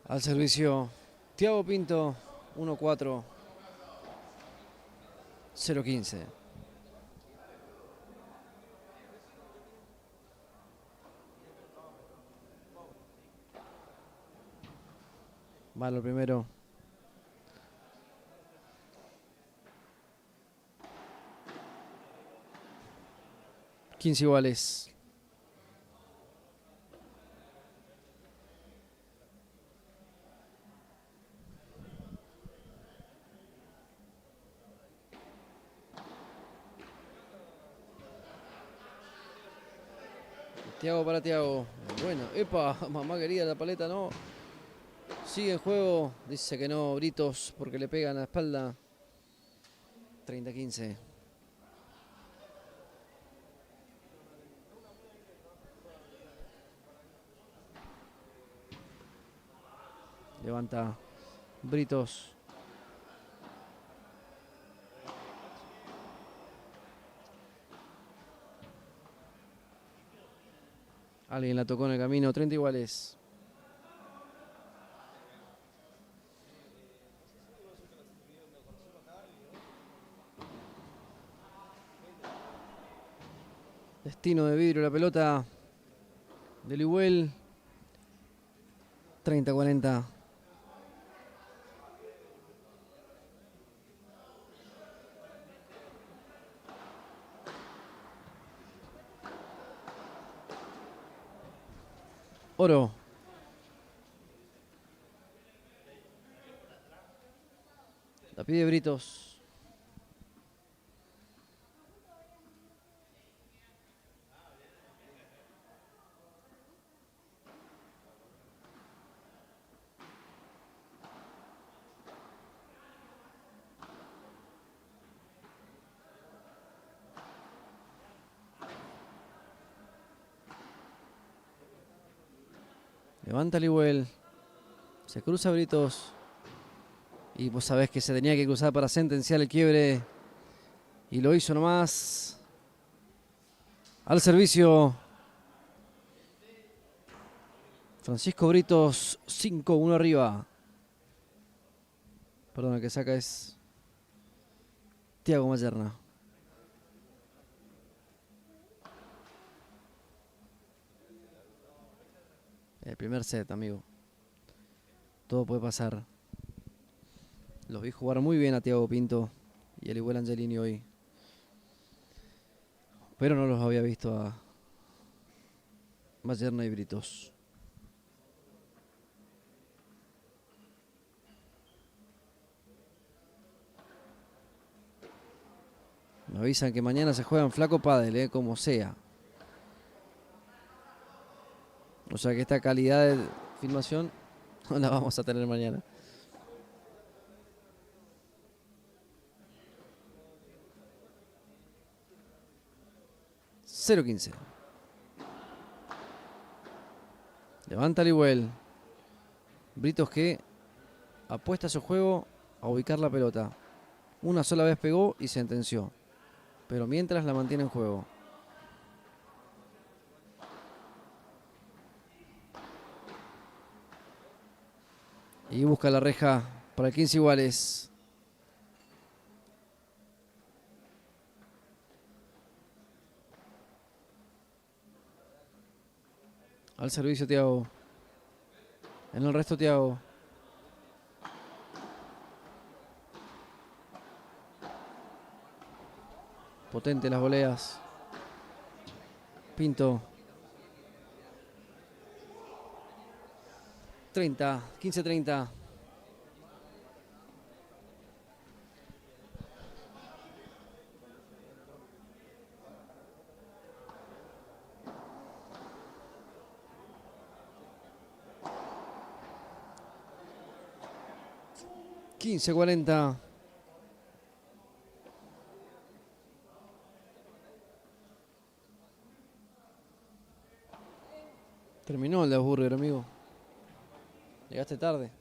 Al servicio, Tiago Pinto, 1-4-0-15. Malo el primero. Quince iguales. Tiago para Tiago. Bueno, epa, mamá querida, la paleta no. Sigue en juego. Dice que no, Britos, porque le pegan a la espalda. 30-15. Levanta Britos. Alguien la tocó en el camino. 30 iguales. Destino de vidrio la pelota de Liuel. 30-40. Oro. La pide Britos. Levanta Liuel. Se cruza Britos. Y vos sabés que se tenía que cruzar para sentenciar el quiebre. Y lo hizo nomás. Al servicio. Francisco Britos, 5-1 arriba. Perdón, el que saca es Tiago Mayerna. El primer set, amigo. Todo puede pasar. Los vi jugar muy bien a Tiago Pinto y al igual Angelini hoy. Pero no los había visto a Mayerna y Britos. Me avisan que mañana se juega en flaco pádel, como sea. O sea que esta calidad de filmación no la vamos a tener mañana. ...0-15... Levanta Liwell. Britos que apuesta su juego a ubicar la pelota. Una sola vez pegó y sentenció. Pero mientras la mantiene en juego. Y busca la reja para el 15 iguales. Al servicio Thiago. En el resto Thiago. Potente las voleas. Pinto. 30, 15-30. $15-40. Terminó el de Burger, amigo. Llegaste tarde.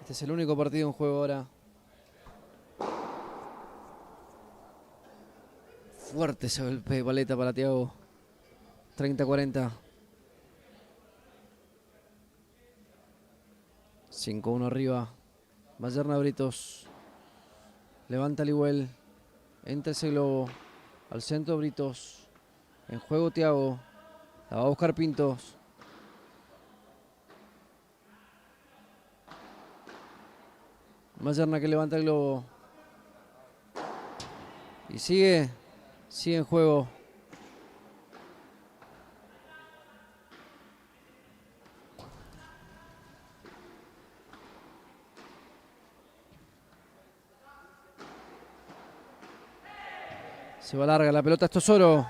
Este es el único partido en juego ahora. Fuerte ese golpe de paleta para Thiago. 30-40. 5-1 arriba. Mayerna Britos. Levanta Liwell. Entra ese globo. Al centro Britos. En juego Thiago. La va a buscar Pintos. Mayerna que levanta el globo. Y sigue. Sigue en juego. Se va larga la pelota, esto solo.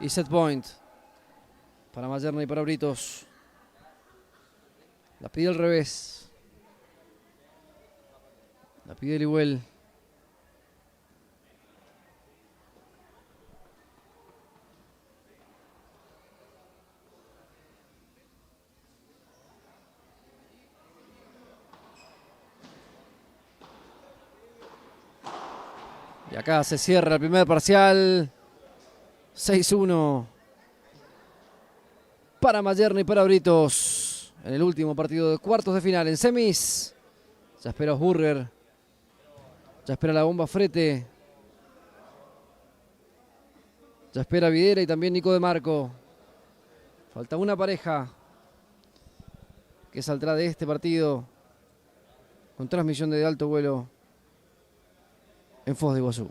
Y set point. Para Mayerna y para Britos. La pide al revés. La pide Liwell. Y acá se cierra el primer parcial. 6-1. Para Mayerna y para Britos. En el último partido de cuartos de final. En semis. Ya espera Burger. Ya espera la bomba Frete. Ya espera Videra y también Nico de Marco. Falta una pareja que saldrá de este partido con transmisión de alto vuelo en Foz de Iguazú.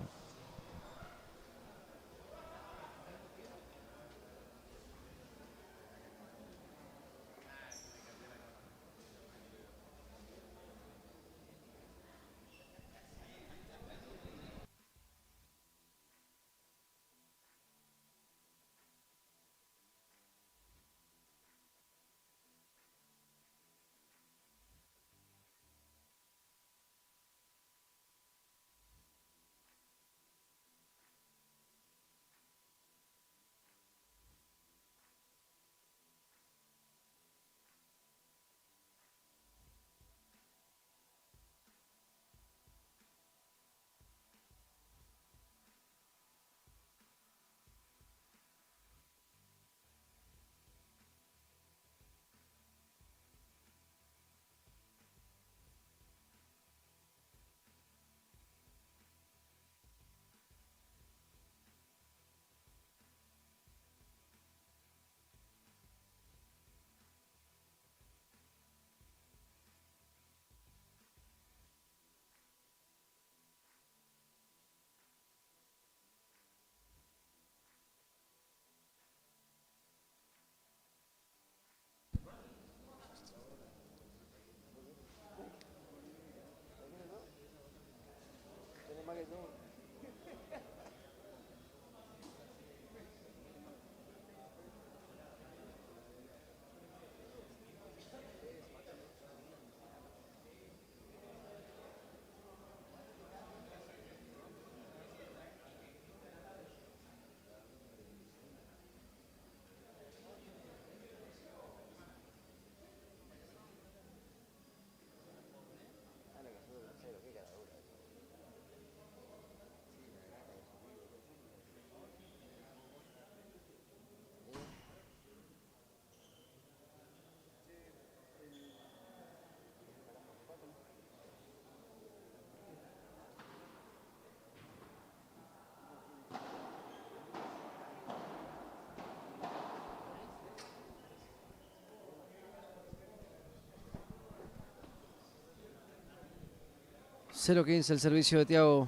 0-15 el servicio de Thiago.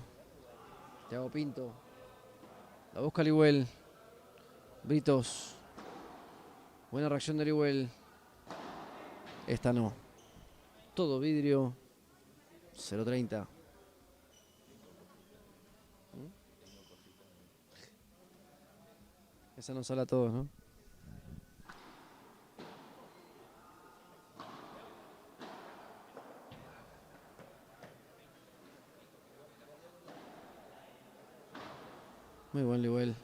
Thiago Pinto. La busca Liwell. Britos. Buena reacción de Liwell. Esta no. Todo vidrio. 0-30. Esa nos sale a todos, ¿no? Muy buen Liwell.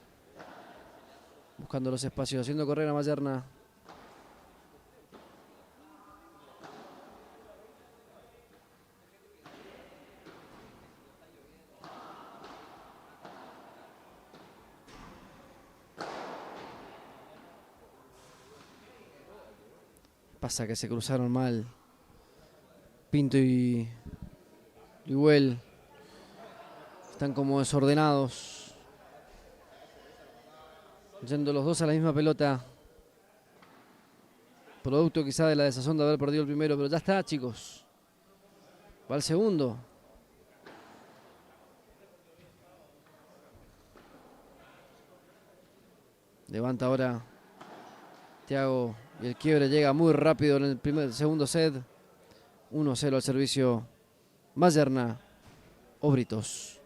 Buscando los espacios, haciendo correr a Mayerna. Pasa que se cruzaron mal Pinto y Liwell. Están como desordenados. Yendo los dos a la misma pelota. Producto quizá de la desazón de haber perdido el primero, pero ya está, chicos. Va el segundo. Levanta ahora Thiago y el quiebre llega muy rápido en el segundo set. 1-0 al servicio Mayerna o Britos.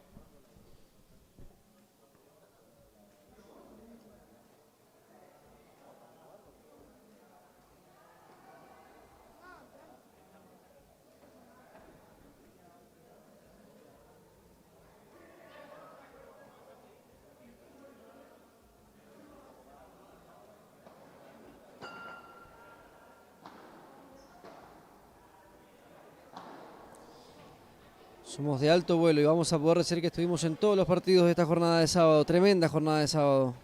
Somos de alto vuelo y vamos a poder decir que estuvimos en todos los partidos de esta jornada de sábado. Tremenda jornada de sábado.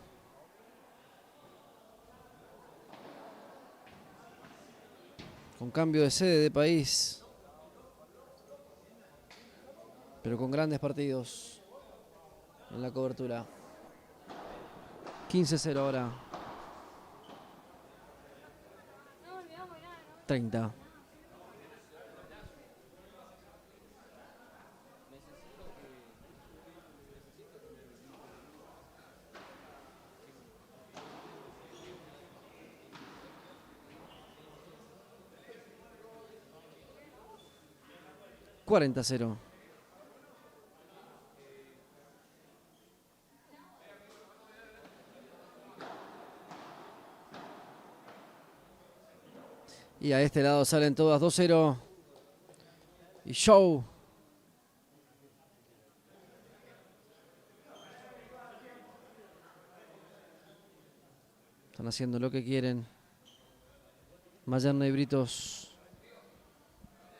Con cambio de sede de país. Pero con grandes partidos en la cobertura. 15-0 ahora. 30. $40-0. Y a este lado salen todas 2-0. Y show. Están haciendo lo que quieren. Mayerna y Britos.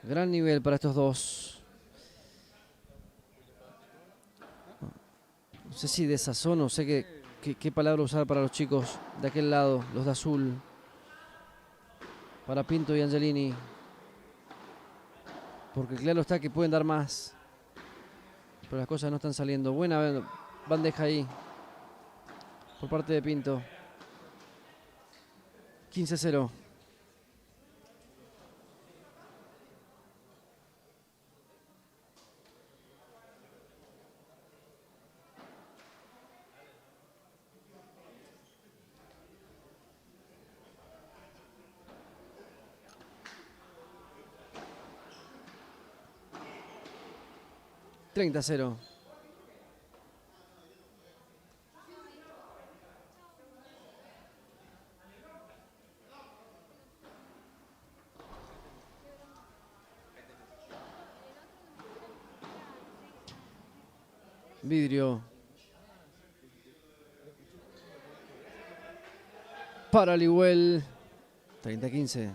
Gran nivel para estos dos. No sé si desazón, no sé qué palabra usar para los chicos de aquel lado, los de azul. Para Pinto y Angelini. Porque claro está que pueden dar más. Pero las cosas no están saliendo. Buena bandeja ahí. Por parte de Pinto. 15-0. $30-0. Vidrio. Para Liwell. 30-15.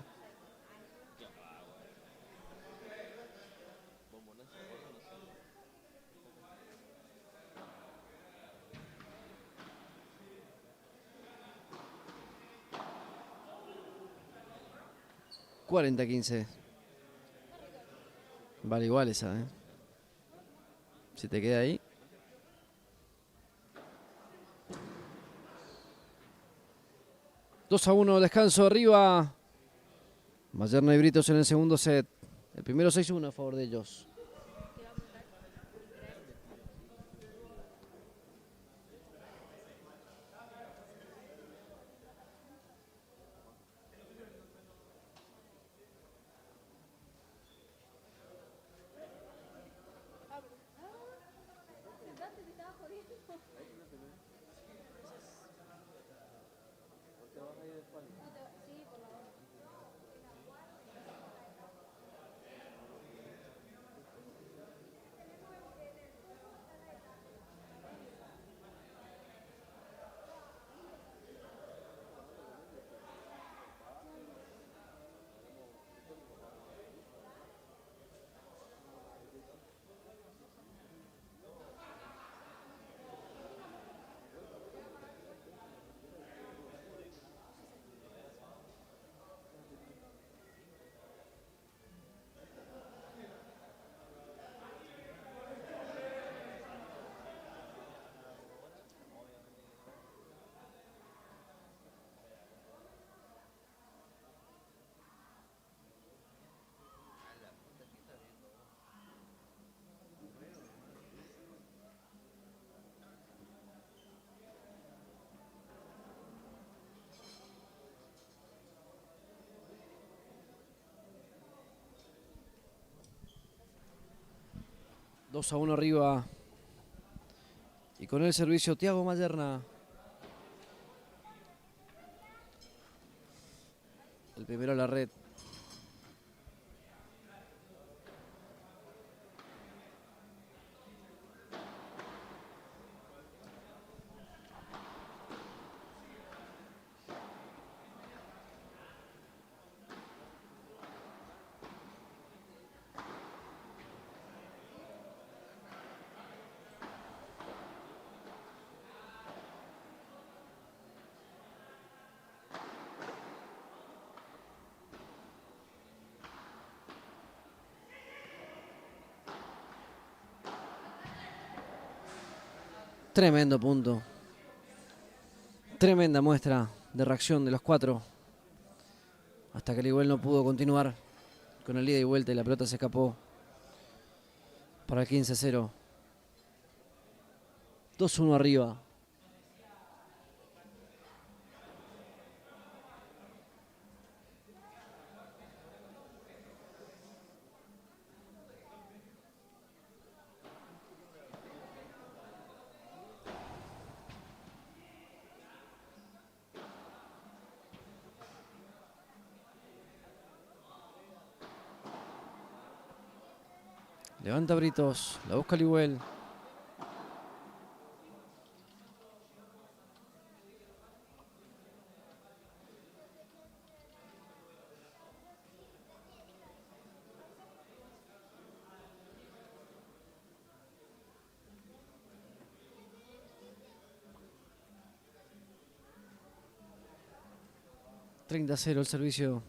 $40-15. Vale igual esa, ¿eh? Si te queda ahí. $2-1, descanso arriba. Mayerna y Britos en el segundo set. El primero 6-1 a favor de ellos. 2-1 arriba. Y con el servicio Thiago Mayerna. El primero a la red. Tremendo punto. Tremenda muestra de reacción de los cuatro. Hasta que el igual no pudo continuar con el ida y vuelta y la pelota se escapó para el 15-0. 2-1 arriba. Levanta Britos, la busca Liwell. $30-0 el servicio.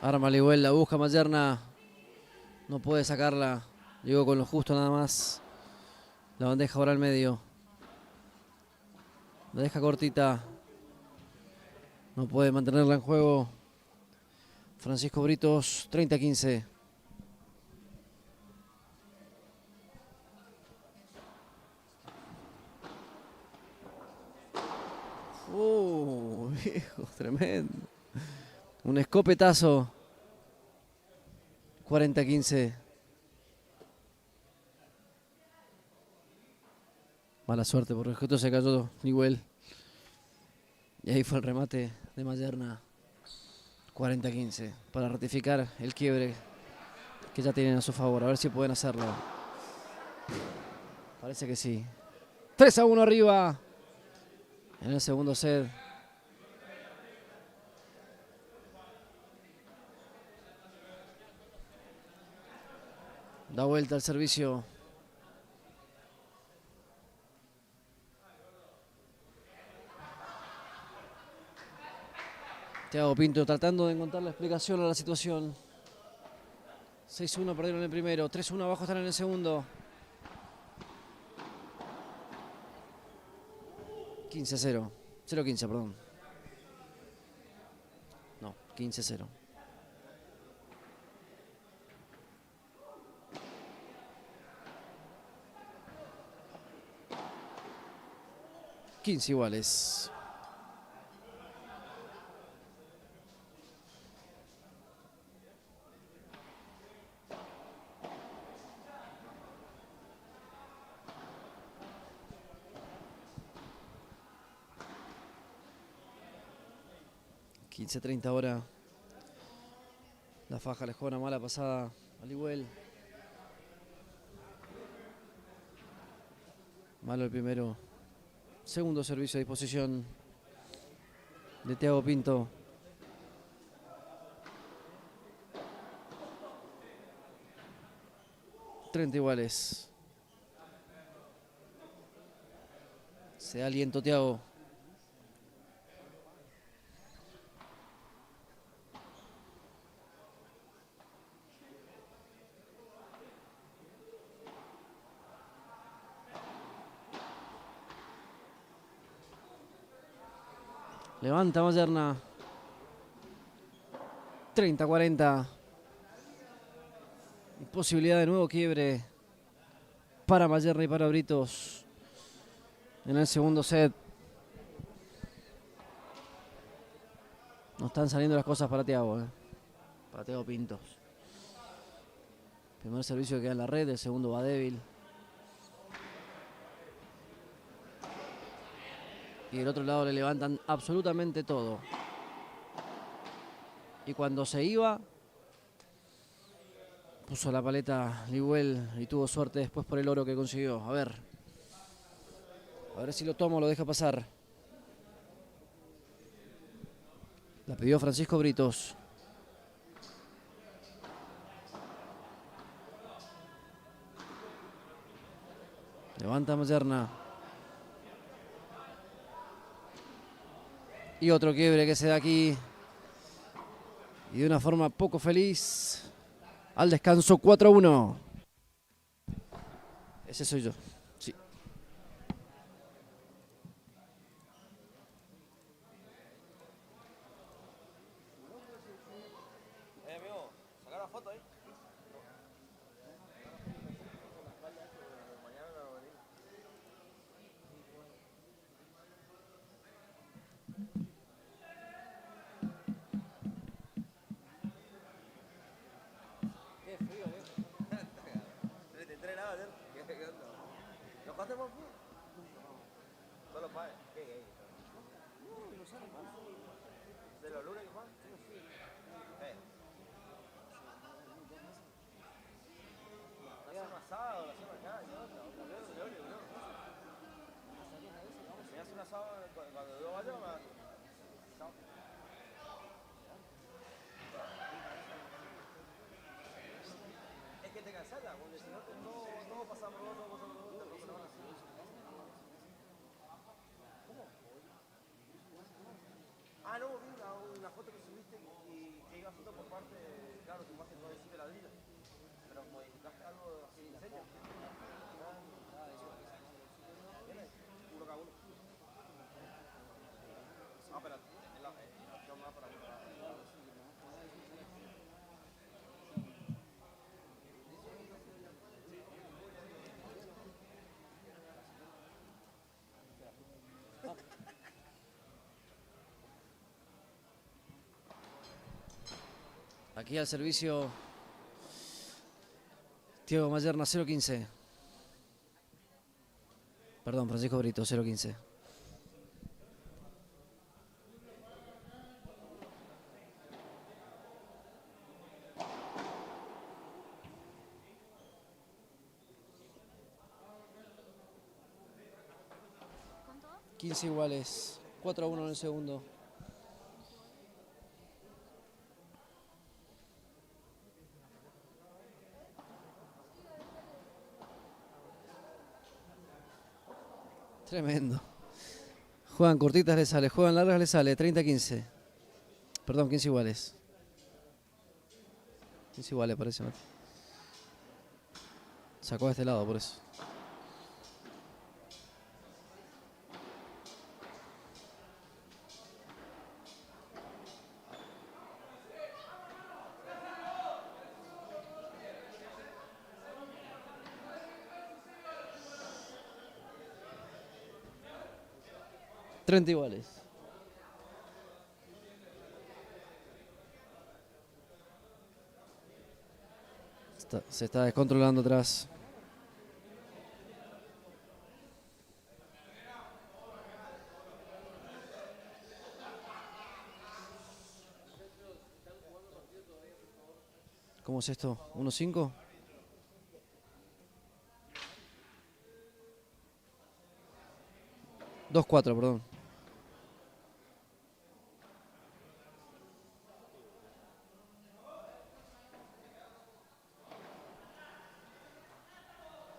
Arma Liwell, la busca Mayerna. No puede sacarla. Llegó con lo justo nada más. La bandeja ahora al medio. La deja cortita. No puede mantenerla en juego. Francisco Britos, 30-15. Viejo, tremendo. Un escopetazo. 40-15. Mala suerte, por respeto se cayó Liwell. Y ahí fue el remate de Mayerna. 40-15. Para ratificar el quiebre que ya tienen a su favor. A ver si pueden hacerlo. Parece que sí. 3-1 arriba. En el segundo set. Da vuelta al servicio. Thiago Pinto tratando de encontrar la explicación a la situación. 6-1 perdieron en el primero. 3-1 abajo están en el segundo. 15-0. 0-15, perdón. No, 15-0. Iguales. $15-30 ahora. La faja le juega una mala pasada a Liwell. Malo el primero. Segundo servicio a disposición de Thiago Pinto. $30 iguales. Se da aliento Thiago. Levanta Mayerna. 30-40. Posibilidad de nuevo quiebre para Mayerna y para Britos en el segundo set. No están saliendo las cosas para Thiago, para Thiago Pintos. Primer servicio que queda en la red, el segundo va débil. Y del otro lado le levantan absolutamente todo. Y cuando se iba, puso la paleta Liguel y tuvo suerte después por el oro que consiguió. A ver si lo toma o lo deja pasar. La pidió Francisco Britos. Levanta Mayerna. Y otro quiebre que se da aquí. Y de una forma poco feliz. Al descanso 4-1. Ese soy yo. Sí. Amigo, sacar la foto ahí. Qué frío, No te entré nada, ¿no? ¿Qué onda? ¿Lo jugaste más fútbol? Solo para. ¿Qué gay? No sale más. ¿De los lunes que juegan? Sí. La hacemos asado, la hacemos acá, ¿qué onda? Me hace un asado cuando yo vaya, chao. Es que te cansala, porque si no, todo pasa por vos, todo pasa por vos, te rompe la mano. ¿Cómo? Ah, no, vi una foto que subiste y que iba foto por parte, claro, tu imagen no decide la vida, pero modificaste algo así en serio. Uno cada uno. Ah, pero en la opción más para. Aquí al servicio Thiago Mayerna 0-15. Perdón, Francisco Brito 0-15. ¿Cuánto? 15 iguales. 4-1 en el segundo. Tremendo. Juegan cortitas, le sale. Juegan largas, le sale. 30-15. Perdón, 15 iguales. 15 iguales parece. Sacó de este lado, por eso. Treinta iguales. Se está descontrolando atrás. ¿Cómo es esto? ¿1-5? Dos, 4, perdón.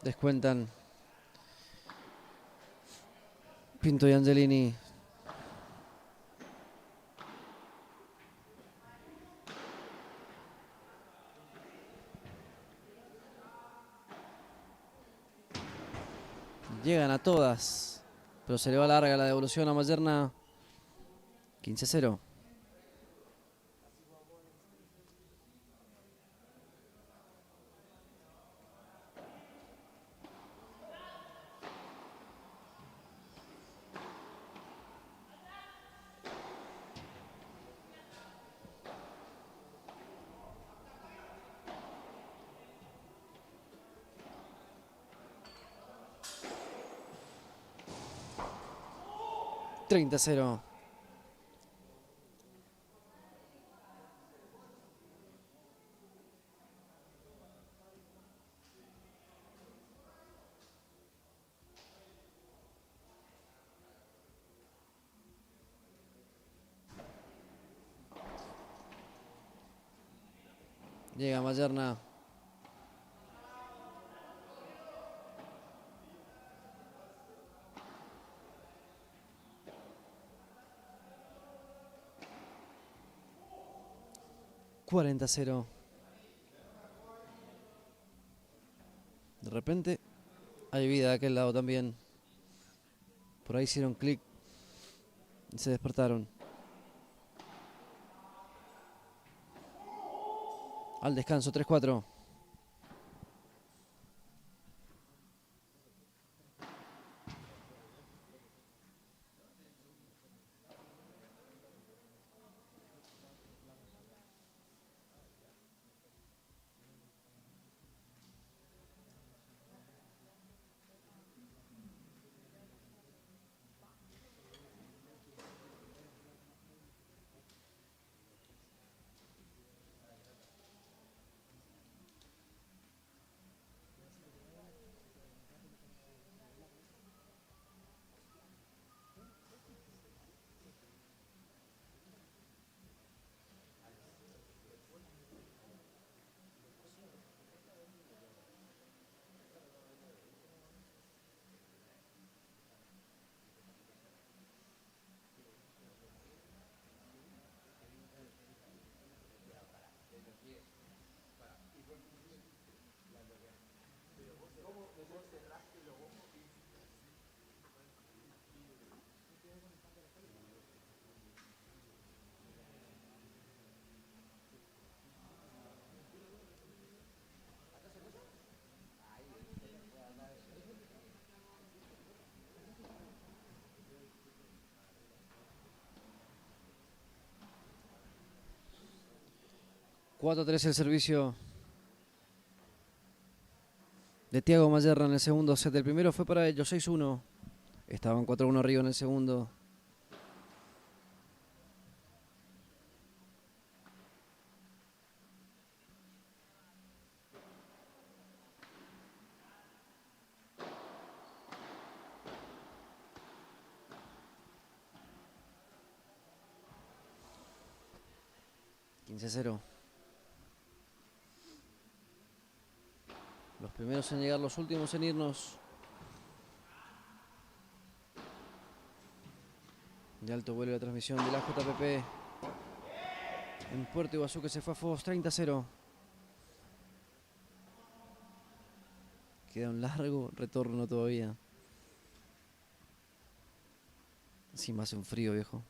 Descuentan Pinto y Angelini. Llegan a todas, pero se le va larga la devolución a Mayerna. 15-0. 30-0. Llega Mayerna. $40-0. De repente hay vida de aquel lado también. Por ahí hicieron clic y se despertaron. Al descanso, 3-4. $4-3 el servicio de Thiago Mayerna en el segundo set. El primero fue para ellos, 6-1. Estaban 4-1 arriba en el segundo. $15-0. Los primeros en llegar, los últimos en irnos. De alto vuelo de transmisión de la JPP. En Puerto Iguazú, que se fue a fuegos, 30-0. Queda un largo retorno todavía. Encima hace un frío, viejo.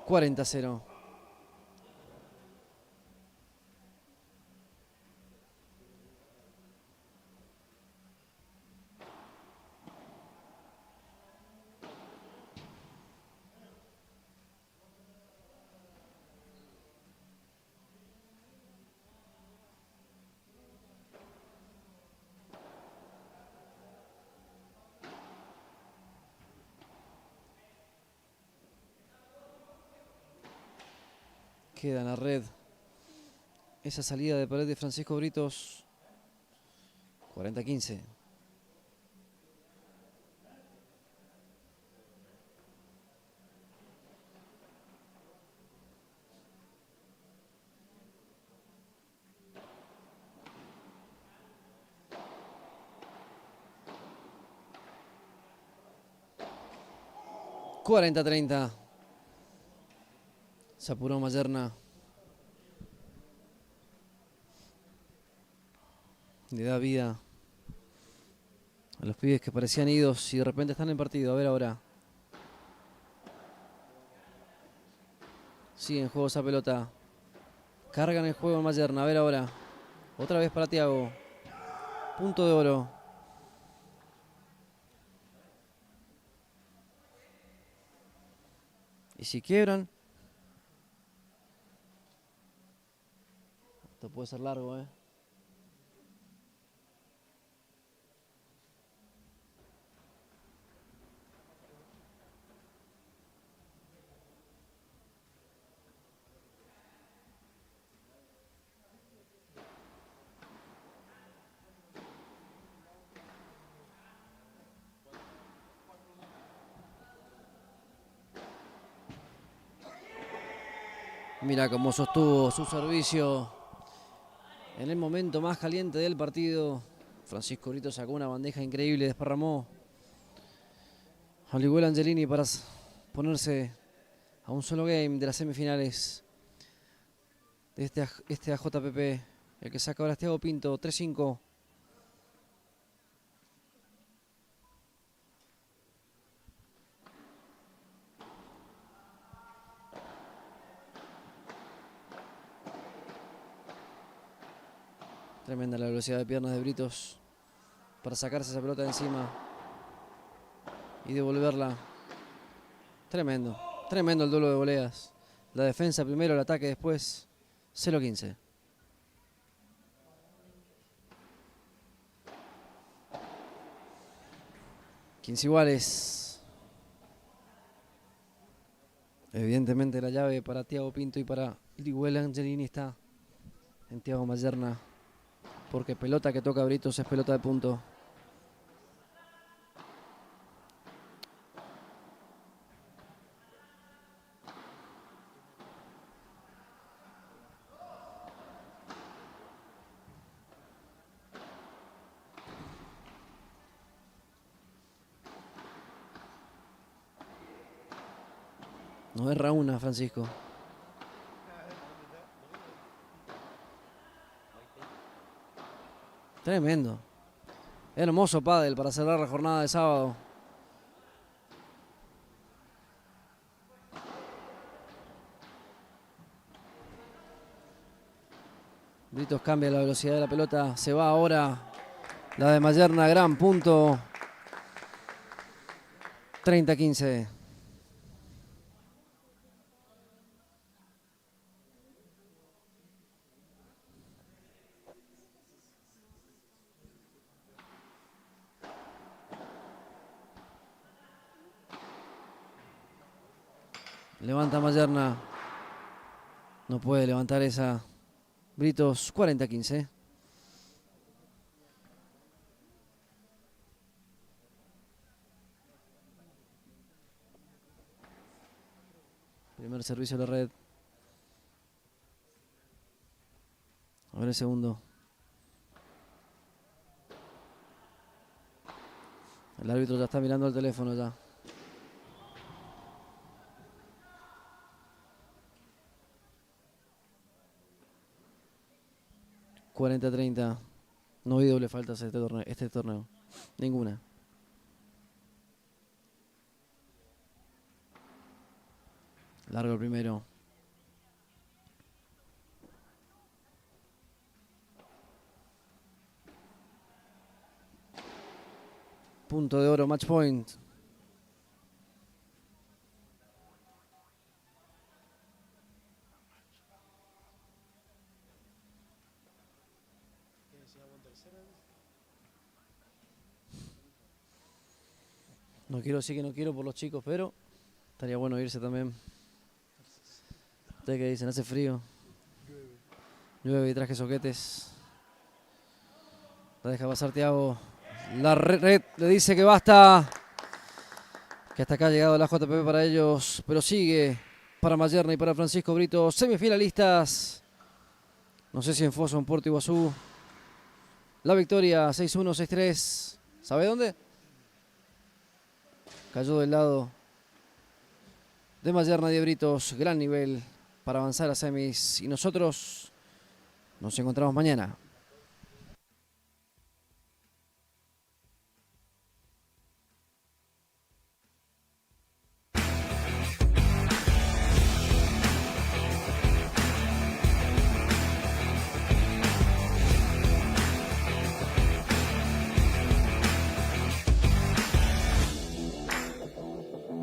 $40-0. Queda en la red esa salida de pared de Francisco Britos. 40-15. $40-30. Se apuró Mayerna. Le da vida a los pibes que parecían idos y de repente están en partido. A ver ahora. Sigue en juego esa pelota. Cargan el juego en Mayerna. A ver ahora. Otra vez para Thiago. Punto de oro. Y si quiebran. Esto puede ser largo, Mira cómo sostuvo su servicio en el momento más caliente del partido. Francisco Brito sacó una bandeja increíble, desparramó a Olivuela Angelini para ponerse a un solo game de las semifinales de este AJPP. El que saca ahora es Thiago Pinto, 3-5. Tremenda la velocidad de piernas de Britos para sacarse esa pelota de encima y devolverla. Tremendo, tremendo el duelo de voleas. La defensa primero, el ataque después. 0-15. Quince iguales. Evidentemente la llave para Thiago Pinto y para Olivuela Angelini está en Thiago Mayerna. Porque pelota que toca Britos es pelota de punto. No erra una, Francisco. Tremendo. Hermoso pádel para cerrar la jornada de sábado. Britos cambia la velocidad de la pelota. Se va ahora la de Mayerna. Gran punto. 30-15. Levanta Mayerna. No puede levantar esa. Britos 40-15. Primer servicio de la red. A ver el segundo. El árbitro ya está mirando el teléfono ya. ...40-30... No hay doble faltas este torneo. Ninguna. Largo el primero. Punto de oro, match point. No quiero decir que no quiero por los chicos, pero estaría bueno irse también. Ustedes que dicen, hace frío. Llueve y traje soquetes. La deja pasar Thiago. La red le dice que basta. Que hasta acá ha llegado la JPP para ellos. Pero sigue para Mayerna y para Francisco Brito. Semifinalistas. No sé si en Foso o en Puerto Iguazú. La victoria 6-1, 6-3. ¿Sabe dónde? Cayó del lado de Mayerna y de Britos. Gran nivel para avanzar a semis. Y nosotros nos encontramos mañana.